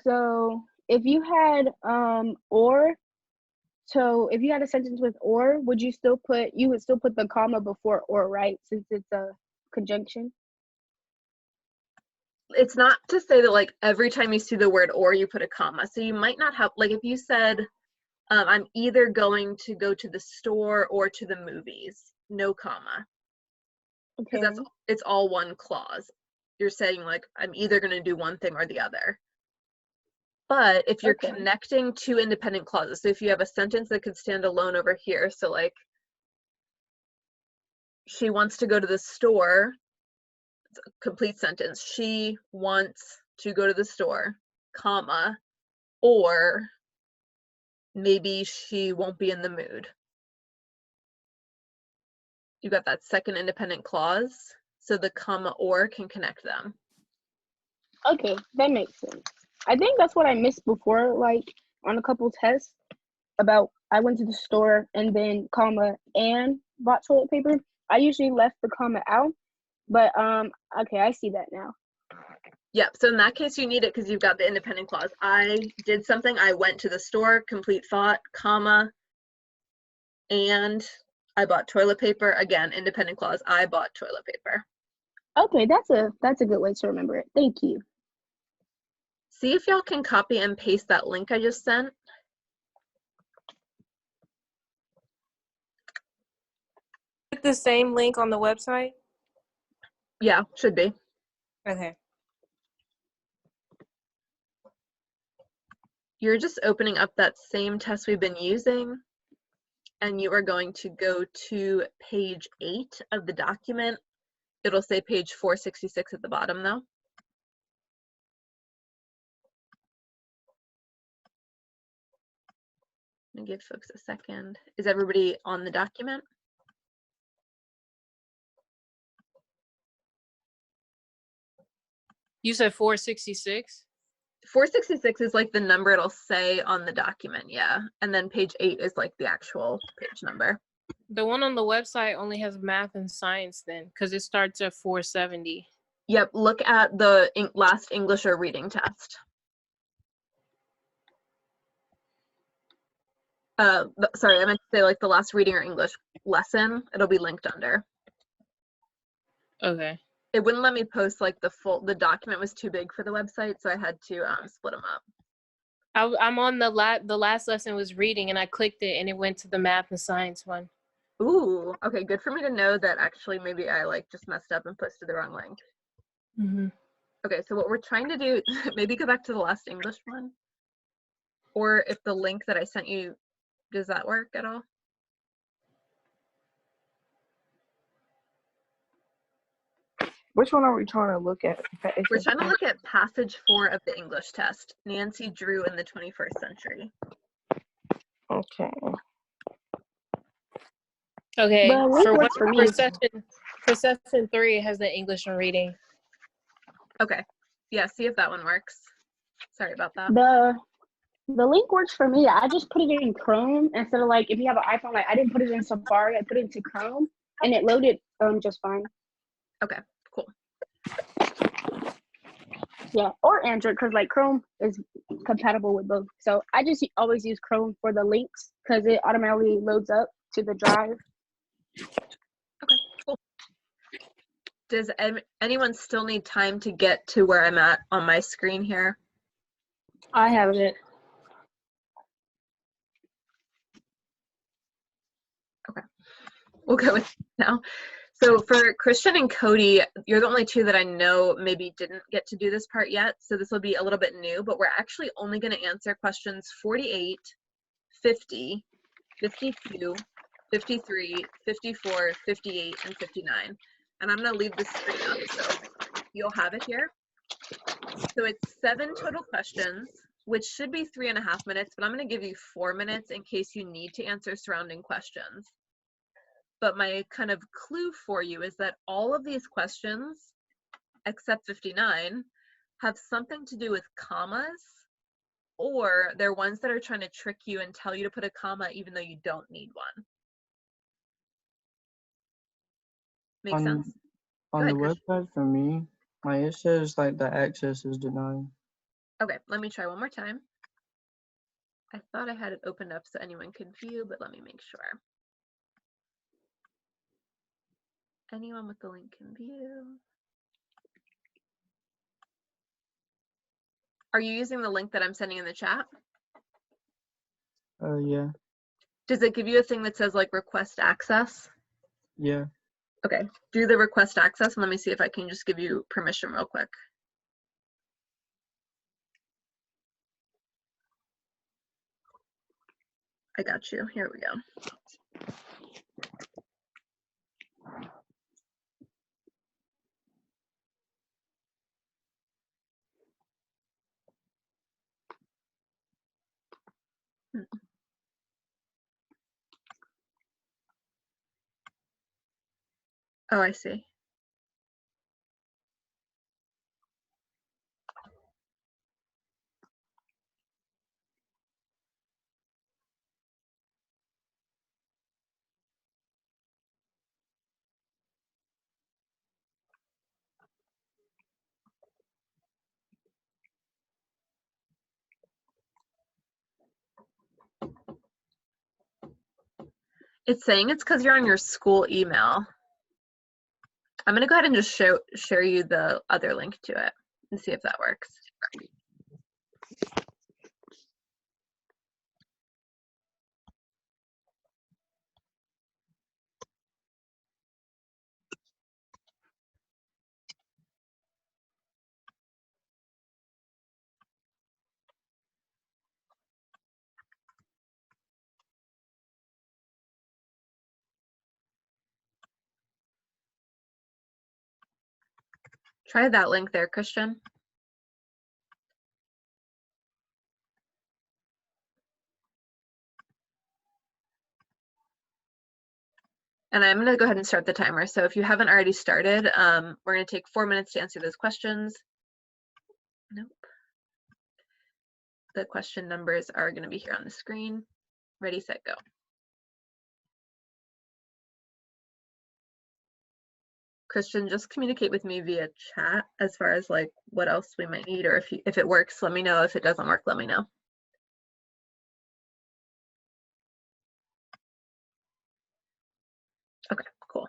so if you had or, so if you had a sentence with or, would you still put, you would still put the comma before or, right? Since it's a conjunction. It's not to say that like every time you see the word or you put a comma. So you might not have, like if you said, I'm either going to go to the store or to the movies, no comma. Okay. Because it's all one clause. You're saying like, I'm either going to do one thing or the other. But if you're connecting two independent clauses, so if you have a sentence that could stand alone over here, so like, she wants to go to the store, it's a complete sentence. She wants to go to the store. comma, or maybe she won't be in the mood. You got that second independent clause, so the comma or can connect them. Okay, that makes sense. I think that's what I missed before, like on a couple tests about I went to the store and then comma and bought toilet paper. I usually left the comma out, but okay, I see that now. Yep, so in that case you need it because you've got the independent clause. I did something, I went to the store, complete thought, comma, and I bought toilet paper. Again, independent clause, I bought toilet paper. Okay, that's a good way to remember it. Thank you. See if y'all can copy and paste that link I just sent. Is it the same link on the website? Yeah, should be. Okay. You're just opening up that same test we've been using, and you are going to go to page 8 of the document. It'll say page 466 at the bottom though. Let me give folks a second. Is everybody on the document? You said 466? 466 is like the number it'll say on the document, yeah. And then page 8 is like the actual page number. The one on the website only has math and science then, because it starts at 470. Yep, look at the last English or reading test. Sorry, I meant to say like the last reading or English lesson. It'll be linked under. Okay. It wouldn't let me post like the document was too big for the website, so I had to split them up. I'm on the last lesson was reading, and I clicked it, and it went to the math and science one. Ooh, okay, good for me to know that actually maybe I like just messed up and posted the wrong link. Mm-hmm. Okay, so what we're trying to do, maybe go back to the last English one. Or if the link that I sent you, does that work at all? Which one are we trying to look at? We're trying to look at passage 4 of the English test, Nancy Drew in the 21st century. Okay. Okay. The link works for me. For session 3, it has the English and reading. Okay, yeah, see if that one works. Sorry about that. The link works for me. I just put it in Chrome instead of like if you have an iPhone. Like I didn't put it in Safari. I put it into Chrome, and it loaded just fine. Okay, cool. Yeah, or Android because like Chrome is compatible with both. So I just always use Chrome for the links because it automatically loads up to the drive. Okay, cool. Does anyone still need time to get to where I'm at on my screen here? I have it. Okay, we'll go with it now. So for Christian and Cody, you're the only two that I know maybe didn't get to do this part yet. So this will be a little bit new, but we're actually only going to answer questions 48, 50, 52, 53, 54, 58, and 59. And I'm going to leave the screen up so you'll have it here. So it's 7 total questions, which should be 3.5 minutes, but I'm going to give you 4 minutes in case you need to answer surrounding questions. But my kind of clue for you is that all of these questions, except 59, have something to do with commas, or they're ones that are trying to trick you and tell you to put a comma even though you don't need one. Make sense? On Go the ahead, website for me, like it says like the access is denied. Okay, let me try one more time. I thought I had it opened up so anyone could view, but let me make sure. Anyone with the link can view. Are you using the link that I'm sending in the chat? Yeah. Does it give you a thing that says like request access? Yeah. Okay, do the request access and let me see if I can just give you permission real quick. I got you, here we go. Oh, I see. It's saying it's because you're on your school email. I'm going to go ahead and just share you the other link to it and see if that works. Try that link there, Christian. And I'm going to go ahead and start the timer. So if you haven't already started, we're going to take 4 minutes to answer those questions. Nope. The question numbers are going to be here on the screen. Ready, set, go. Christian, just communicate with me via chat as far as like what else we might need, or if it works, let me know. If it doesn't work, let me know. Okay, cool.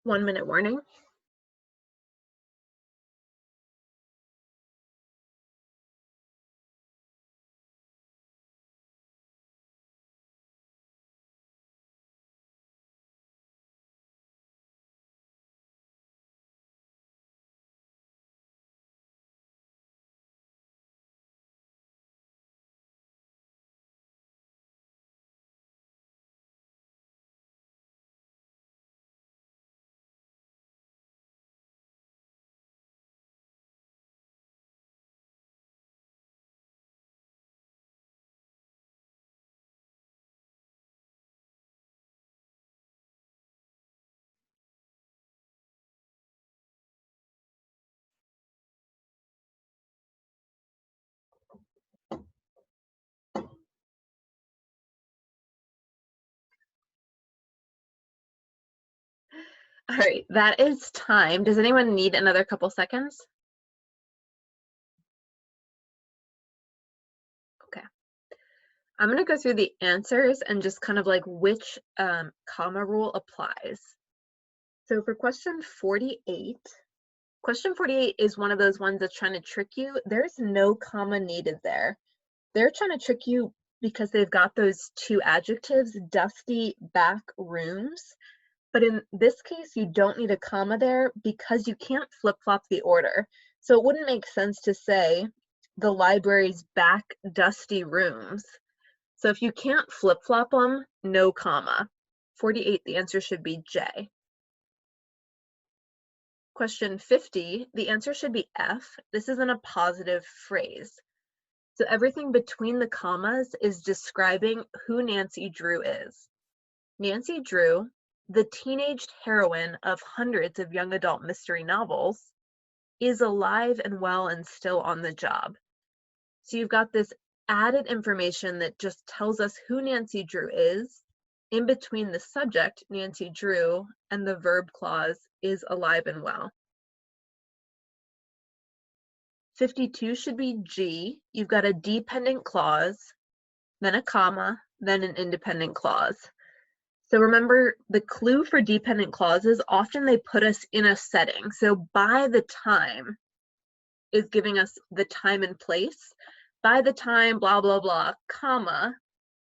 One-minute warning. All right, that is time. Does anyone need another couple seconds? Okay. I'm going to go through the answers and just kind of like which comma rule applies. So for question 48 is one of those ones that's trying to trick you. There's no comma needed there. They're trying to trick you because they've got those two adjectives, dusty back rooms. But in this case, you don't need a comma there because you can't flip-flop the order. So it wouldn't make sense to say the library's back dusty rooms. So if you can't flip-flop them, no comma. 48, the answer should be J. Question 50, the answer should be F. This is an appositive phrase. So everything between the commas is describing who Nancy Drew is. Nancy Drew, the teenaged heroine of hundreds of young adult mystery novels, is alive and well and still on the job. So you've got this added information that just tells us who Nancy Drew is in between the subject, Nancy Drew, and the verb clause, is alive and well. 52 should be G. You've got a dependent clause, then a comma, then an independent clause. So remember, the clue for dependent clauses, often they put us in a setting. So by the time is giving us the time and place. By the time, blah, blah, blah, comma,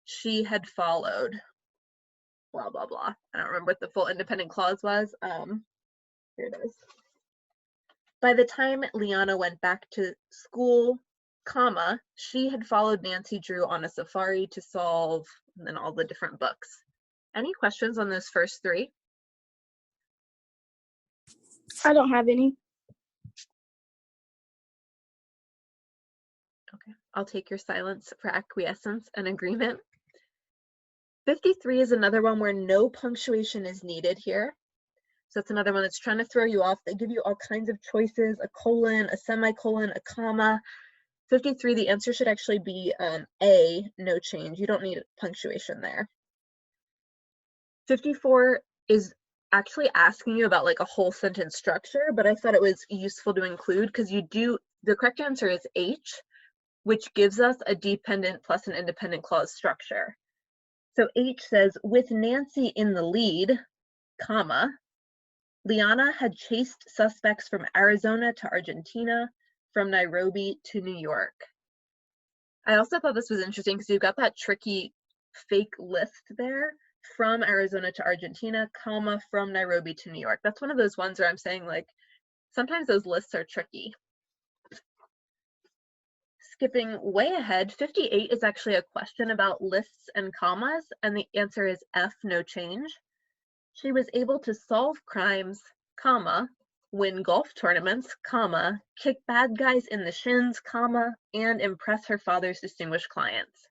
she had followed, blah, blah, blah. I don't remember what the full independent clause was. Here it is. By the time Liana went back to school, comma, she had followed Nancy Drew on a safari to solve, and then all the different books. Any questions on those first three? I don't have any. Okay, I'll take your silence for acquiescence and agreement. 53 is another one where no punctuation is needed here. So it's another one that's trying to throw you off. They give you all kinds of choices, a colon, a semicolon, a comma. 53, the answer should actually be A, no change. You don't need punctuation there. 54 is actually asking you about like a whole sentence structure, but I thought it was useful to include because the correct answer is H, which gives us a dependent plus an independent clause structure. So H says, with Nancy in the lead, comma, Liana had chased suspects from Arizona to Argentina, from Nairobi to New York. I also thought this was interesting because you've got that tricky fake list there, from Arizona to Argentina, comma, from Nairobi to New York. That's one of those ones where I'm saying, like, sometimes those lists are tricky. Skipping way ahead, 58 is actually a question about lists and commas, and the answer is F, no change. She was able to solve crimes, comma, win golf tournaments, comma, kick bad guys in the shins, comma, and impress her father's distinguished clients.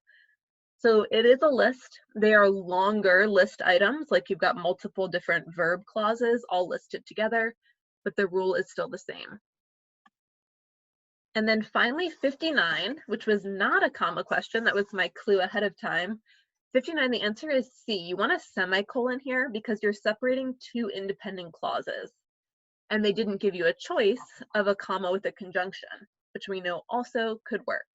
So it is a list. They are longer list items, like you've got multiple different verb clauses all listed together, but the rule is still the same. And then finally 59, which was not a comma question, that was my clue ahead of time. 59, the answer is C. You want a semicolon here because you're separating two independent clauses. And they didn't give you a choice of a comma with a conjunction, which we know also could work.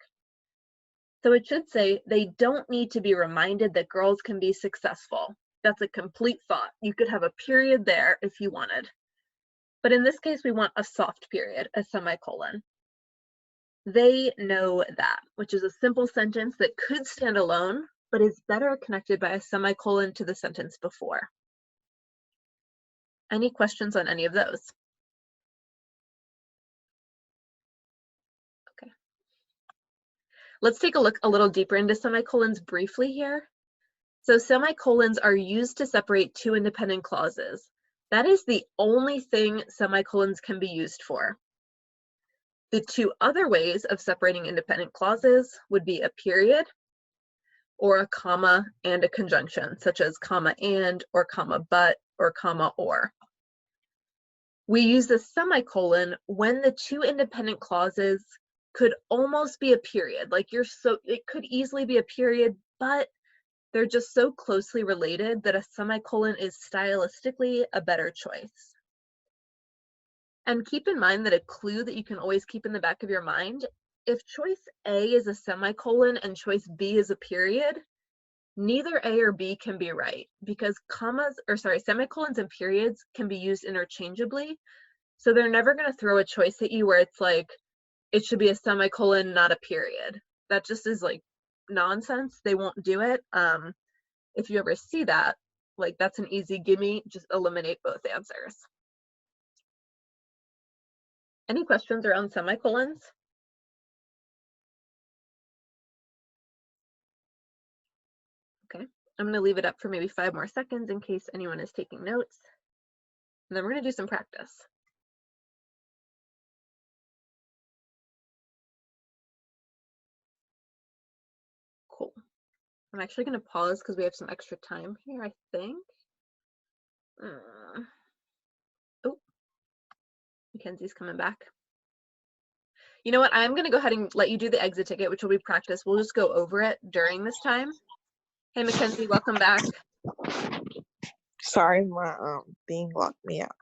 So it should say, they don't need to be reminded that girls can be successful. That's a complete thought. You could have a period there if you wanted. But in this case, we want a soft period, a semicolon. They know that, which is a simple sentence that could stand alone, but is better connected by a semicolon to the sentence before. Any questions on any of those? Okay. Let's take a look a little deeper into semicolons briefly here. So semicolons are used to separate two independent clauses. That is the only thing semicolons can be used for. The two other ways of separating independent clauses would be a period or a comma and a conjunction, such as comma and, or comma but, or comma or. We use the semicolon when the two independent clauses could almost be a period. Like it could easily be a period, but They're just so closely related that a semicolon is stylistically a better choice. And keep in mind that a clue that you can always keep in the back of your mind, if choice A is a semicolon and choice B is a period, neither A or B can be right because semicolons and periods can be used interchangeably. So they're never going to throw a choice at you where it's like, it should be a semicolon, not a period. That just is like nonsense. They won't do it. If you ever see that, like that's an easy gimme, just eliminate both answers. Any questions around semicolons? Okay, I'm gonna leave it up for maybe 5 more seconds in case anyone is taking notes. And then we're gonna do some practice. Cool. I'm actually gonna pause because we have some extra time here, I think. Oh, Mackenzie's coming back. You know what, I'm gonna go ahead and let you do the exit ticket, which will be practice. We'll just go over it during this time. Hey, Mackenzie, welcome back. Sorry, my thing locked me out.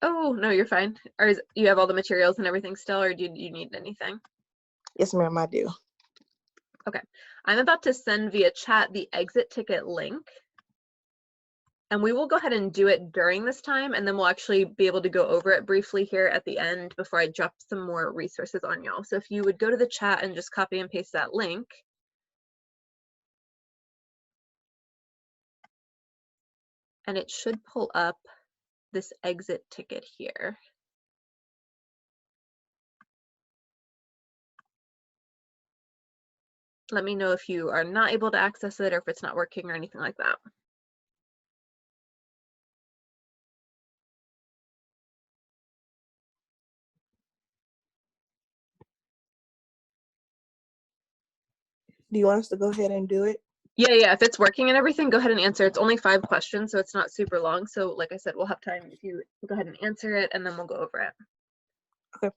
Oh, no, you're fine. Or you have all the materials and everything still, or do you need anything? Yes, ma'am, I do. Okay, I'm about to send via chat the exit ticket link. And we will go ahead and do it during this time, and then we'll actually be able to go over it briefly here at the end before I drop some more resources on y'all. So if you would go to the chat and just copy and paste that link. And it should pull up this exit ticket here. Let me know if you are not able to access it or if it's not working or anything like that. Do you want us to go ahead and do it? Yeah, if it's working and everything, go ahead and answer. It's only 5 questions, so it's not super long. So like I said, we'll have time if you go ahead and answer it, and then we'll go over it. Okay.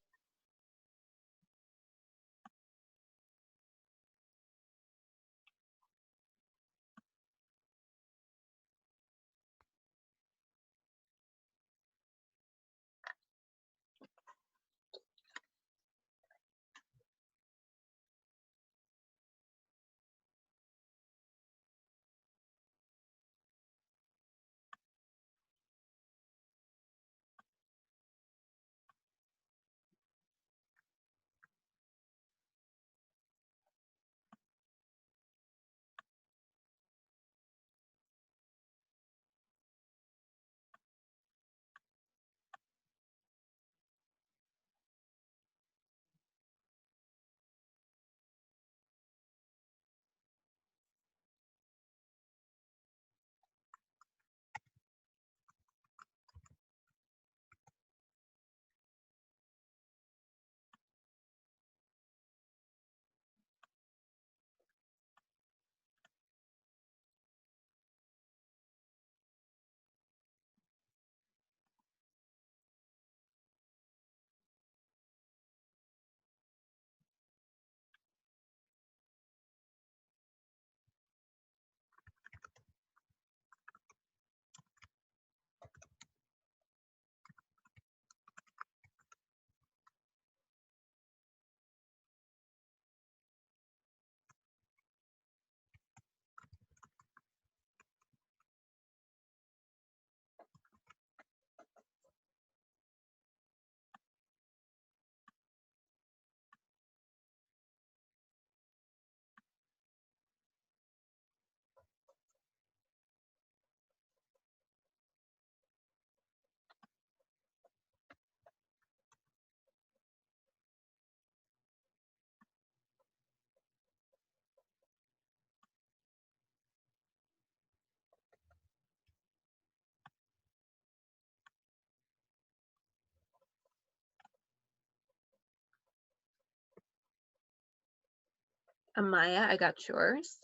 Amaya, I got yours.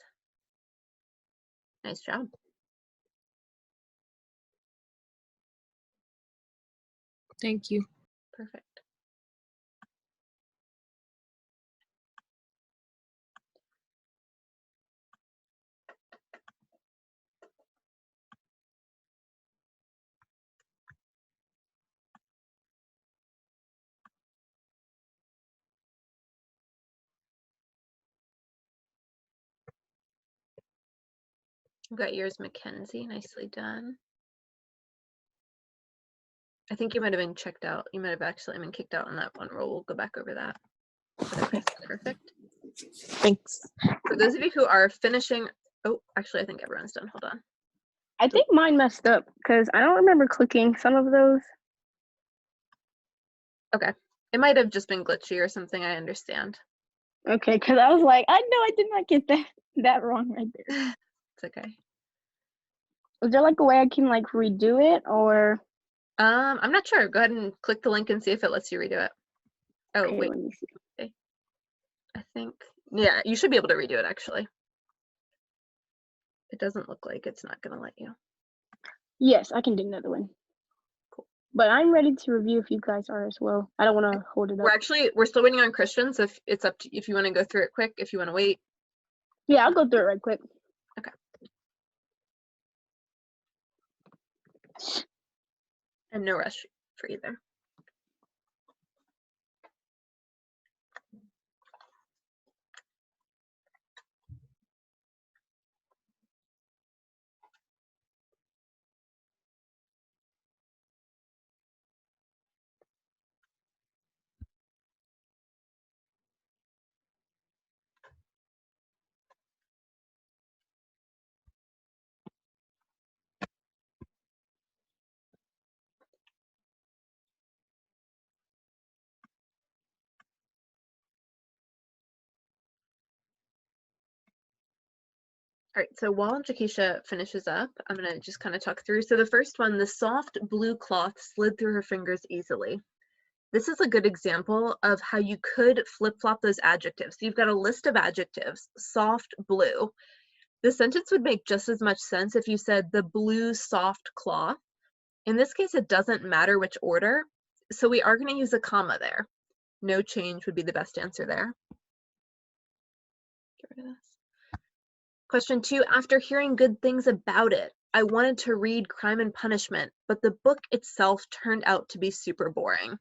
Nice job. Thank you. Perfect. You've got yours, Mackenzie. Nicely done. I think you might have been checked out. You might have actually been kicked out on that one roll. We'll go back over that. Okay, perfect. Thanks. For those of you who are finishing, oh, actually, I think everyone's done. Hold on. I think mine messed up because I don't remember clicking some of those. Okay. It might have just been glitchy or something. I understand. Okay, because I was like, I know I did not get that wrong right there. It's okay. Is there like a way I can like redo it or? I'm not sure. Go ahead and click the link and see if it lets you redo it. Oh, Okay, wait. let me see. I think, yeah, you should be able to redo it actually. It doesn't look like it's not going to let you. Yes, I can do another one. Cool. But I'm ready to review if you guys are as well. I don't want to hold it up. We're still waiting on Christian, so if it's up to if you want to go through it quick, if you want to wait. Yeah, I'll go through it right quick. Okay. And no rush for either. All right, so while Jakisha finishes up, I'm going to just kind of talk through. So the first one, the soft blue cloth slid through her fingers easily. This is a good example of how you could flip-flop those adjectives. So you've got a list of adjectives, soft blue. The sentence would make just as much sense if you said the blue soft cloth. In this case, it doesn't matter which order, so we are going to use a comma there. No change would be the best answer there. Get rid of this. Question 2, after hearing good things about it, I wanted to read Crime and Punishment, but the book itself turned out to be super boring.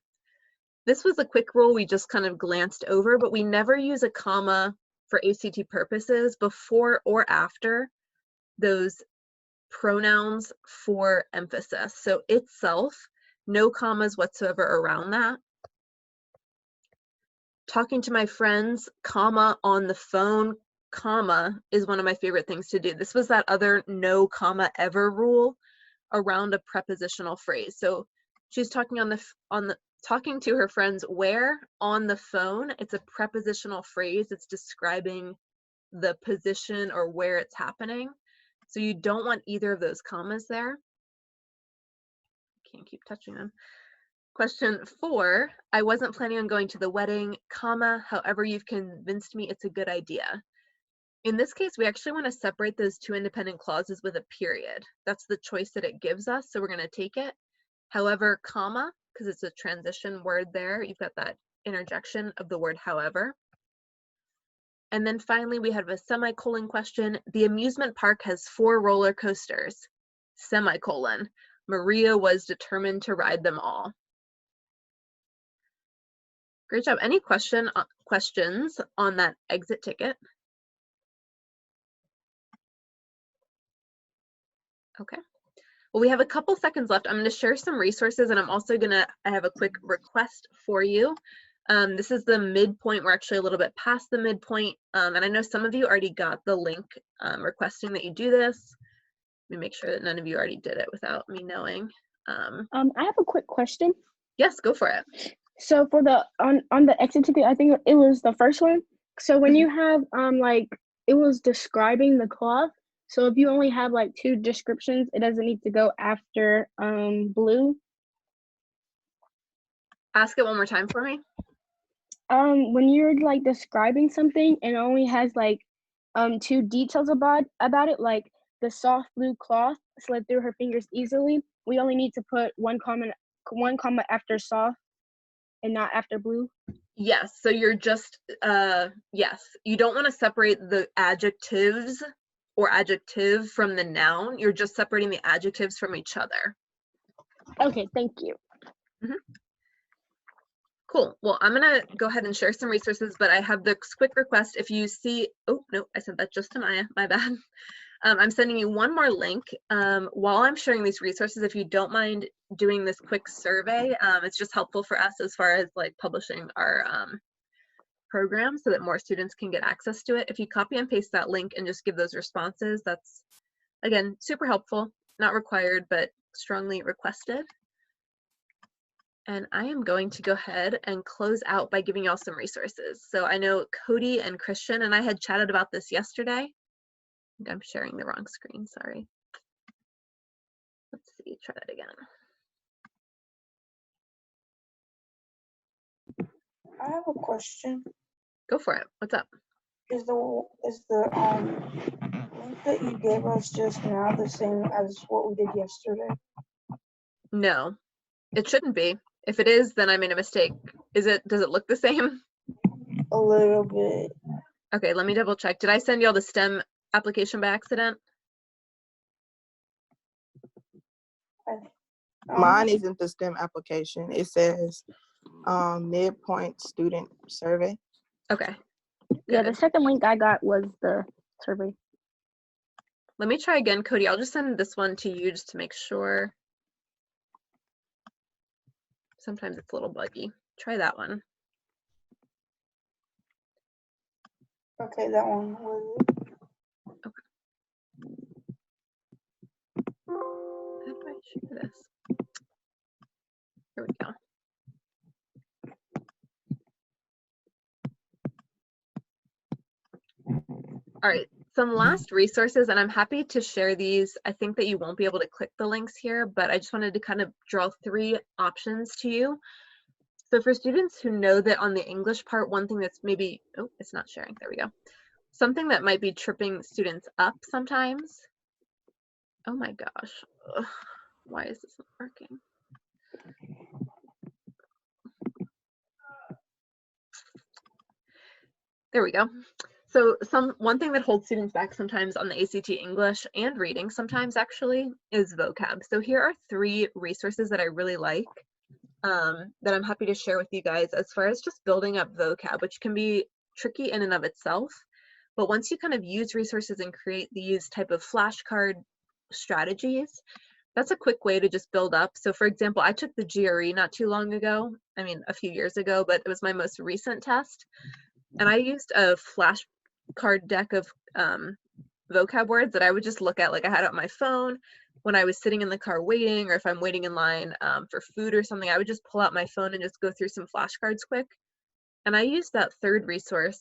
This was a quick rule we just kind of glanced over, but we never use a comma for ACT purposes before or after those pronouns for emphasis. So itself, no commas whatsoever around that. Talking to my friends, comma, on the phone, comma, is one of my favorite things to do. This was that other no comma ever rule around a prepositional phrase. So she's talking talking to her friends where? On the phone. It's a prepositional phrase. It's describing the position or where it's happening. So you don't want either of those commas there. Can't keep touching them. Question 4, I wasn't planning on going to the wedding, comma, however you've convinced me it's a good idea. In this case, we actually want to separate those two independent clauses with a period. That's the choice that it gives us, so we're going to take it. However, comma, because it's a transition word there, you've got that interjection of the word however. And then finally, we have a semicolon question. The amusement park has 4 roller coasters, semicolon. Maria was determined to ride them all. Great job. Any questions on that exit ticket? Okay. Well, we have a couple seconds left. I'm going to share some resources, and I have a quick request for you. This is the midpoint. We're actually a little bit past the midpoint, and I know some of you already got the link requesting that you do this. Let me make sure that none of you already did it without me knowing. I have a quick question. Yes, go for it. So for the on the exit ticket, I think it was the first one. So when you have like it was describing the cloth. So if you only have like 2 descriptions, it doesn't need to go after blue. Ask it one more time for me. When you're like describing something and it only has like 2 details about it, like the soft blue cloth slid through her fingers easily, we only need to put one comma after soft and not after blue. Yes, so you're just yes, you don't want to separate the adjectives or adjective from the noun. You're just separating the adjectives from each other. Okay, thank you. Mm-hmm. Cool. Well, I'm going to go ahead and share some resources, but I have this quick request. If you see, oh, no, I sent that just to Maya, my bad. I'm sending you one more link. While I'm sharing these resources, if you don't mind doing this quick survey, it's just helpful for us as far as like publishing our program so that more students can get access to it. If you copy and paste that link and just give those responses, that's, again, super helpful, not required, but strongly requested. And I am going to go ahead and close out by giving y'all some resources. So I know Cody and Christian and I had chatted about this yesterday. I think I'm sharing the wrong screen, sorry. Let's see, try that again. I have a question. Go for it, what's up? Is the link that you gave us just now the same as what we did yesterday? No, it shouldn't be. If it is, then I made a mistake. Does it look the same? A little bit. Okay, let me double check. Did I send y'all the STEM application by accident? Mine isn't the STEM application. It says midpoint student survey. Okay. Yeah, the Good. second link I got was the survey. Let me try again, Cody. I'll just send this one to you just to make sure. Sometimes it's a little buggy. Try that one. Okay, that one was it. How do I share this? Here we go. All right, some last resources, and I'm happy to share these. I think that you won't be able to click the links here, but I just wanted to kind of draw 3 options to you. So for students who know that on the English part, one thing that's maybe, oh, it's not sharing, there we go. Something that might be tripping students up sometimes. Oh my gosh, ugh, why is this not working? There we go. So one thing that holds students back sometimes on the ACT English and reading sometimes actually is vocab. So here are 3 resources that I really like that I'm happy to share with you guys as far as just building up vocab, which can be tricky in and of itself. But once you kind of use resources and create these type of flashcard strategies, that's a quick way to just build up. So for example, I took the GRE not too long ago. I mean, a few years ago, but it was my most recent test. And I used a flashcard deck of vocab words that I would just look at, like I had it on my phone when I was sitting in the car waiting, or if I'm waiting in line for food or something, I would just pull out my phone and just go through some flashcards quick. And I used that 3rd resource,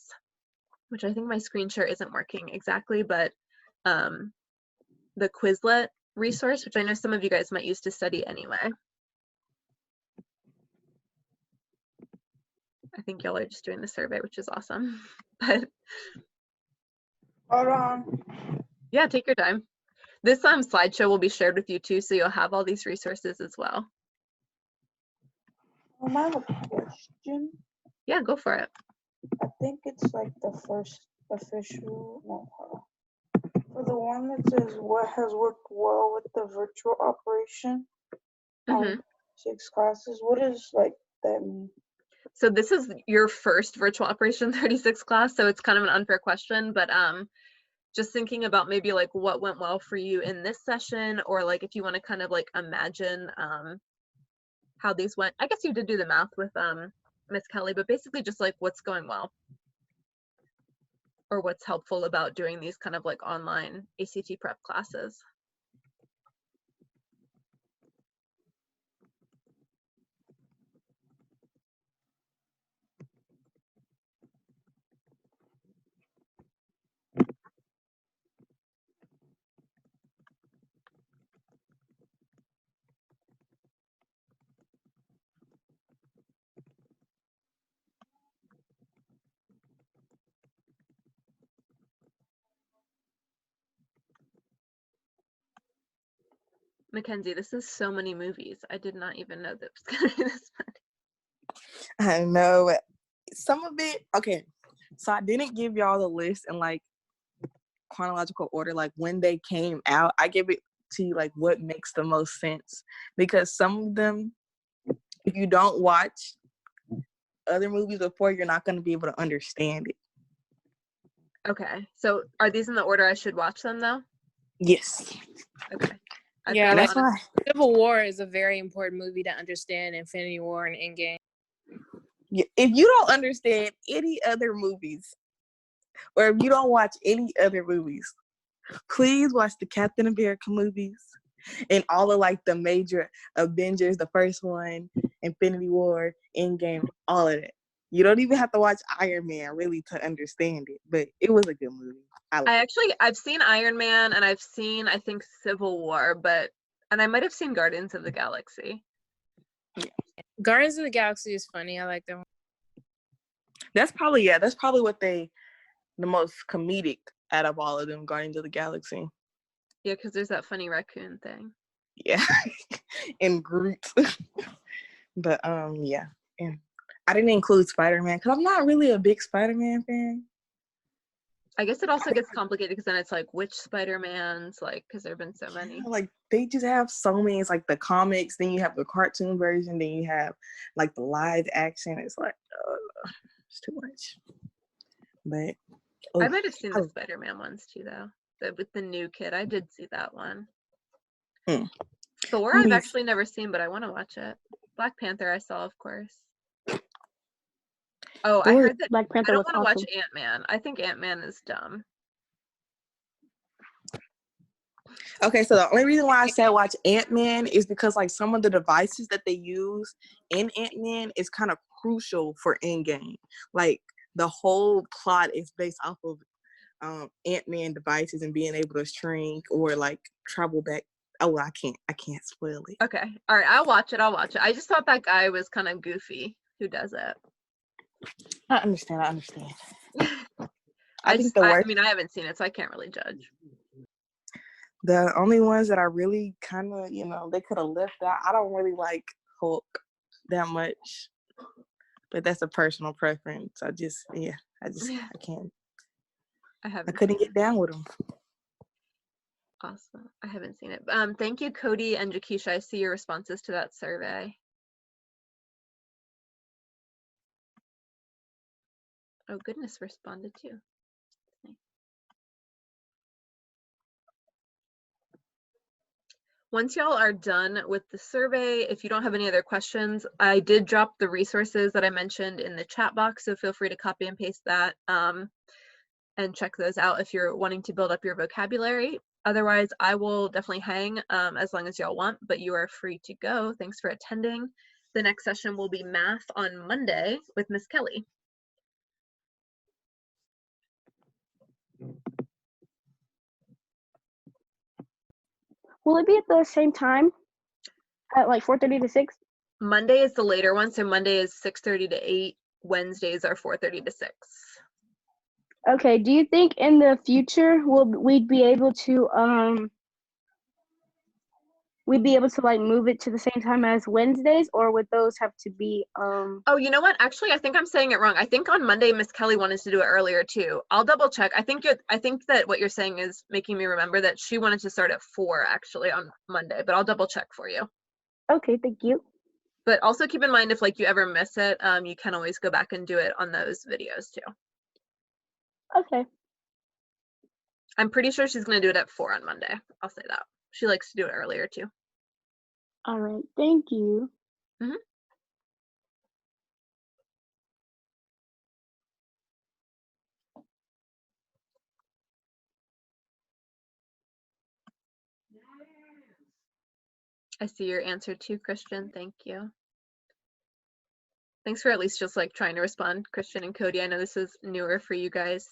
which I think my screen share isn't working exactly, but the Quizlet resource, which I know some of you guys might use to study anyway. I think y'all are just doing the survey, which is awesome. But Hold on. yeah, take your time. This slideshow will be shared with you too, so you'll have all these resources as well. I have a question. Yeah, go for it. I think it's like the first official. No, hold on. For the one that says what has worked well with the virtual operation on 6 classes, what does like that mean? So this is your first virtual operation 36 class, so it's kind of an unfair question, but just thinking about maybe like what went well for you in this session, or like if you want to kind of like imagine how these went. I guess you did do the math with Miss Kelly, but basically just like what's going well or what's helpful about doing these kind of like online ACT prep classes. Mackenzie, this is so many movies. I did not even know that was gonna be this many. I know. Some of it, okay. So I didn't give y'all the list in like chronological order, like when they came out. I give it to you like what makes the most sense. Because some of them, if you don't watch other movies before, you're not going to be able to understand it. Okay, so are these in the order I should watch them though? Yes. Okay. I Yeah, feel like That's why. Civil War is a very important movie to understand. Infinity War and Endgame. If you don't understand any other movies, or if you don't watch any other movies, please watch the Captain America movies and all of like the major Avengers, the first one, Infinity War, Endgame, all of it. You don't even have to watch Iron Man really to understand it, but it was a good movie. I've seen Iron Man and I've seen, I think, Civil War, and I might have seen Guardians of the Galaxy. Guardians of the Galaxy is funny. I like that one. That's probably what the most comedic out of all of them, Guardians of the Galaxy. Yeah, because there's that funny raccoon thing. Yeah. And Groot. But yeah. And I didn't include Spider-Man because I'm not really a big Spider-Man fan. I guess it also gets complicated because then it's like which Spider-Mans, like, because there have been so many. Like they just have so many. It's like the comics, then you have the cartoon version, then you have like the live action. It's like it's too much. But I might have seen the Spider-Man ones too, though. With the new kid, I did see that one. Thor, I've actually never seen, but I want to watch it. Black Panther, I saw, of course. Oh, I heard that Black I Panther don't was want to awesome. watch Ant-Man. I think Ant-Man is dumb. Okay, so the only reason why I said watch Ant-Man is because like some of the devices that they use in Ant-Man is kind of crucial for Endgame. Like the whole plot is based off of Ant-Man devices and being able to shrink or like travel back. Oh, I can't spoil it. Okay, all right, I'll watch it. I just thought that guy was kind of goofy who does it. I understand. I mean, I haven't seen it, so I can't really judge. The only ones that I really kind of, they could have left out. I don't really like Hulk that much, but that's a personal preference. I can't. I couldn't get down with him. Awesome. I haven't seen it. Thank you, Cody and Jakisha. I see your responses to that survey. Oh, goodness, responded too. Nice. Once y'all are done with the survey, if you don't have any other questions, I did drop the resources that I mentioned in the chat box, so feel free to copy and paste that and check those out if you're wanting to build up your vocabulary. Otherwise, I will definitely hang as long as y'all want, but you are free to go. Thanks for attending. The next session will be math on Monday with Miss Kelly. Will it be at the same time? At like 4:30 to 6? Monday is the later one, so Monday is 6:30 to 8. Wednesdays are 4:30 to 6. Okay, do you think in the future we'd be able to like move it to the same time as Wednesdays, or would those have to be Oh, you know what? Actually, I think I'm saying it wrong. I think on Monday Miss Kelly wanted to do it earlier too. I'll double check. I think that what you're saying is making me remember that she wanted to start at 4 actually on Monday, but I'll double check for you. Okay, thank you. But also keep in mind if like you ever miss it, you can always go back and do it on those videos too. Okay. I'm pretty sure she's going to do it at 4 on Monday. I'll say that. She likes to do it earlier too. All right, thank you. I see your answer too, Christian. Thank you. Thanks for at least just like trying to respond, Christian and Cody. I know this is newer for you guys.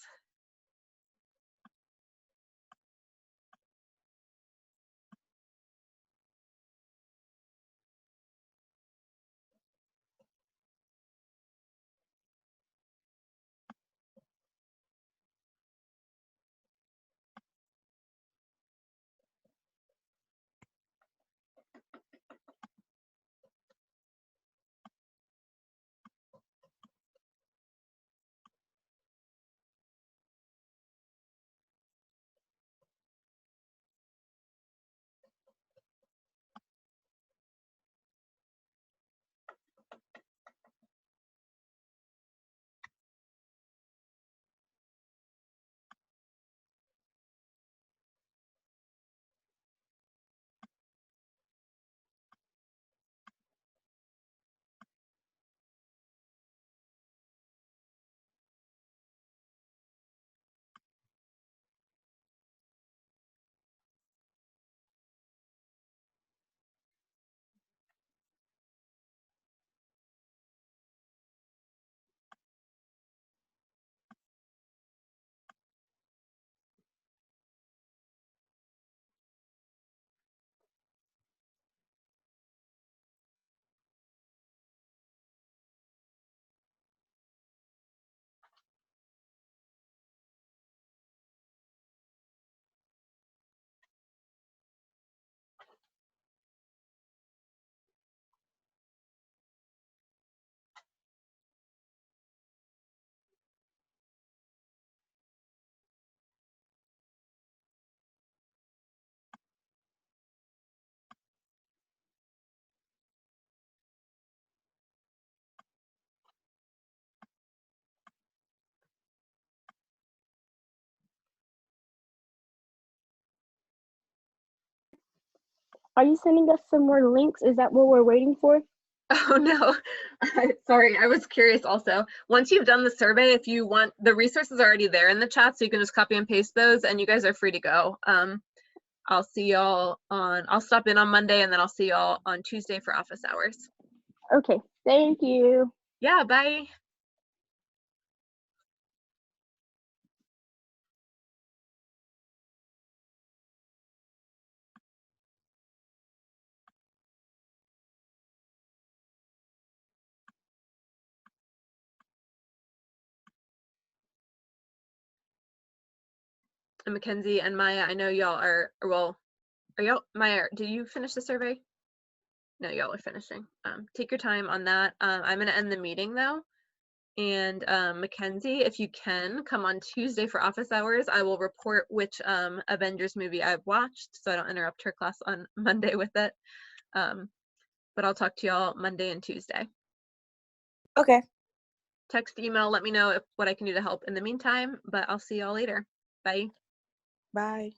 Are you sending us some more links? Is that what we're waiting for? Oh no, sorry, I was curious also. Once you've done the survey, if you want, the resources are already there in the chat, so you can just copy and paste those and you guys are free to go. I'll see y'all I'll stop in on Monday and then I'll see y'all on Tuesday for office hours. Okay, thank you. Yeah, bye. And Mackenzie and Maya, I know y'all are, well, are y'all, Maya, did you finish the survey? No, y'all are finishing. Take your time on that. I'm gonna end the meeting though. And Mackenzie, if you can, come on Tuesday for office hours. I will report which Avengers movie I've watched so I don't interrupt her class on Monday with it. But I'll talk to y'all Monday and Tuesday. Okay. Text, email, let me know what I can do to help in the meantime, but I'll see y'all later. Bye. Bye.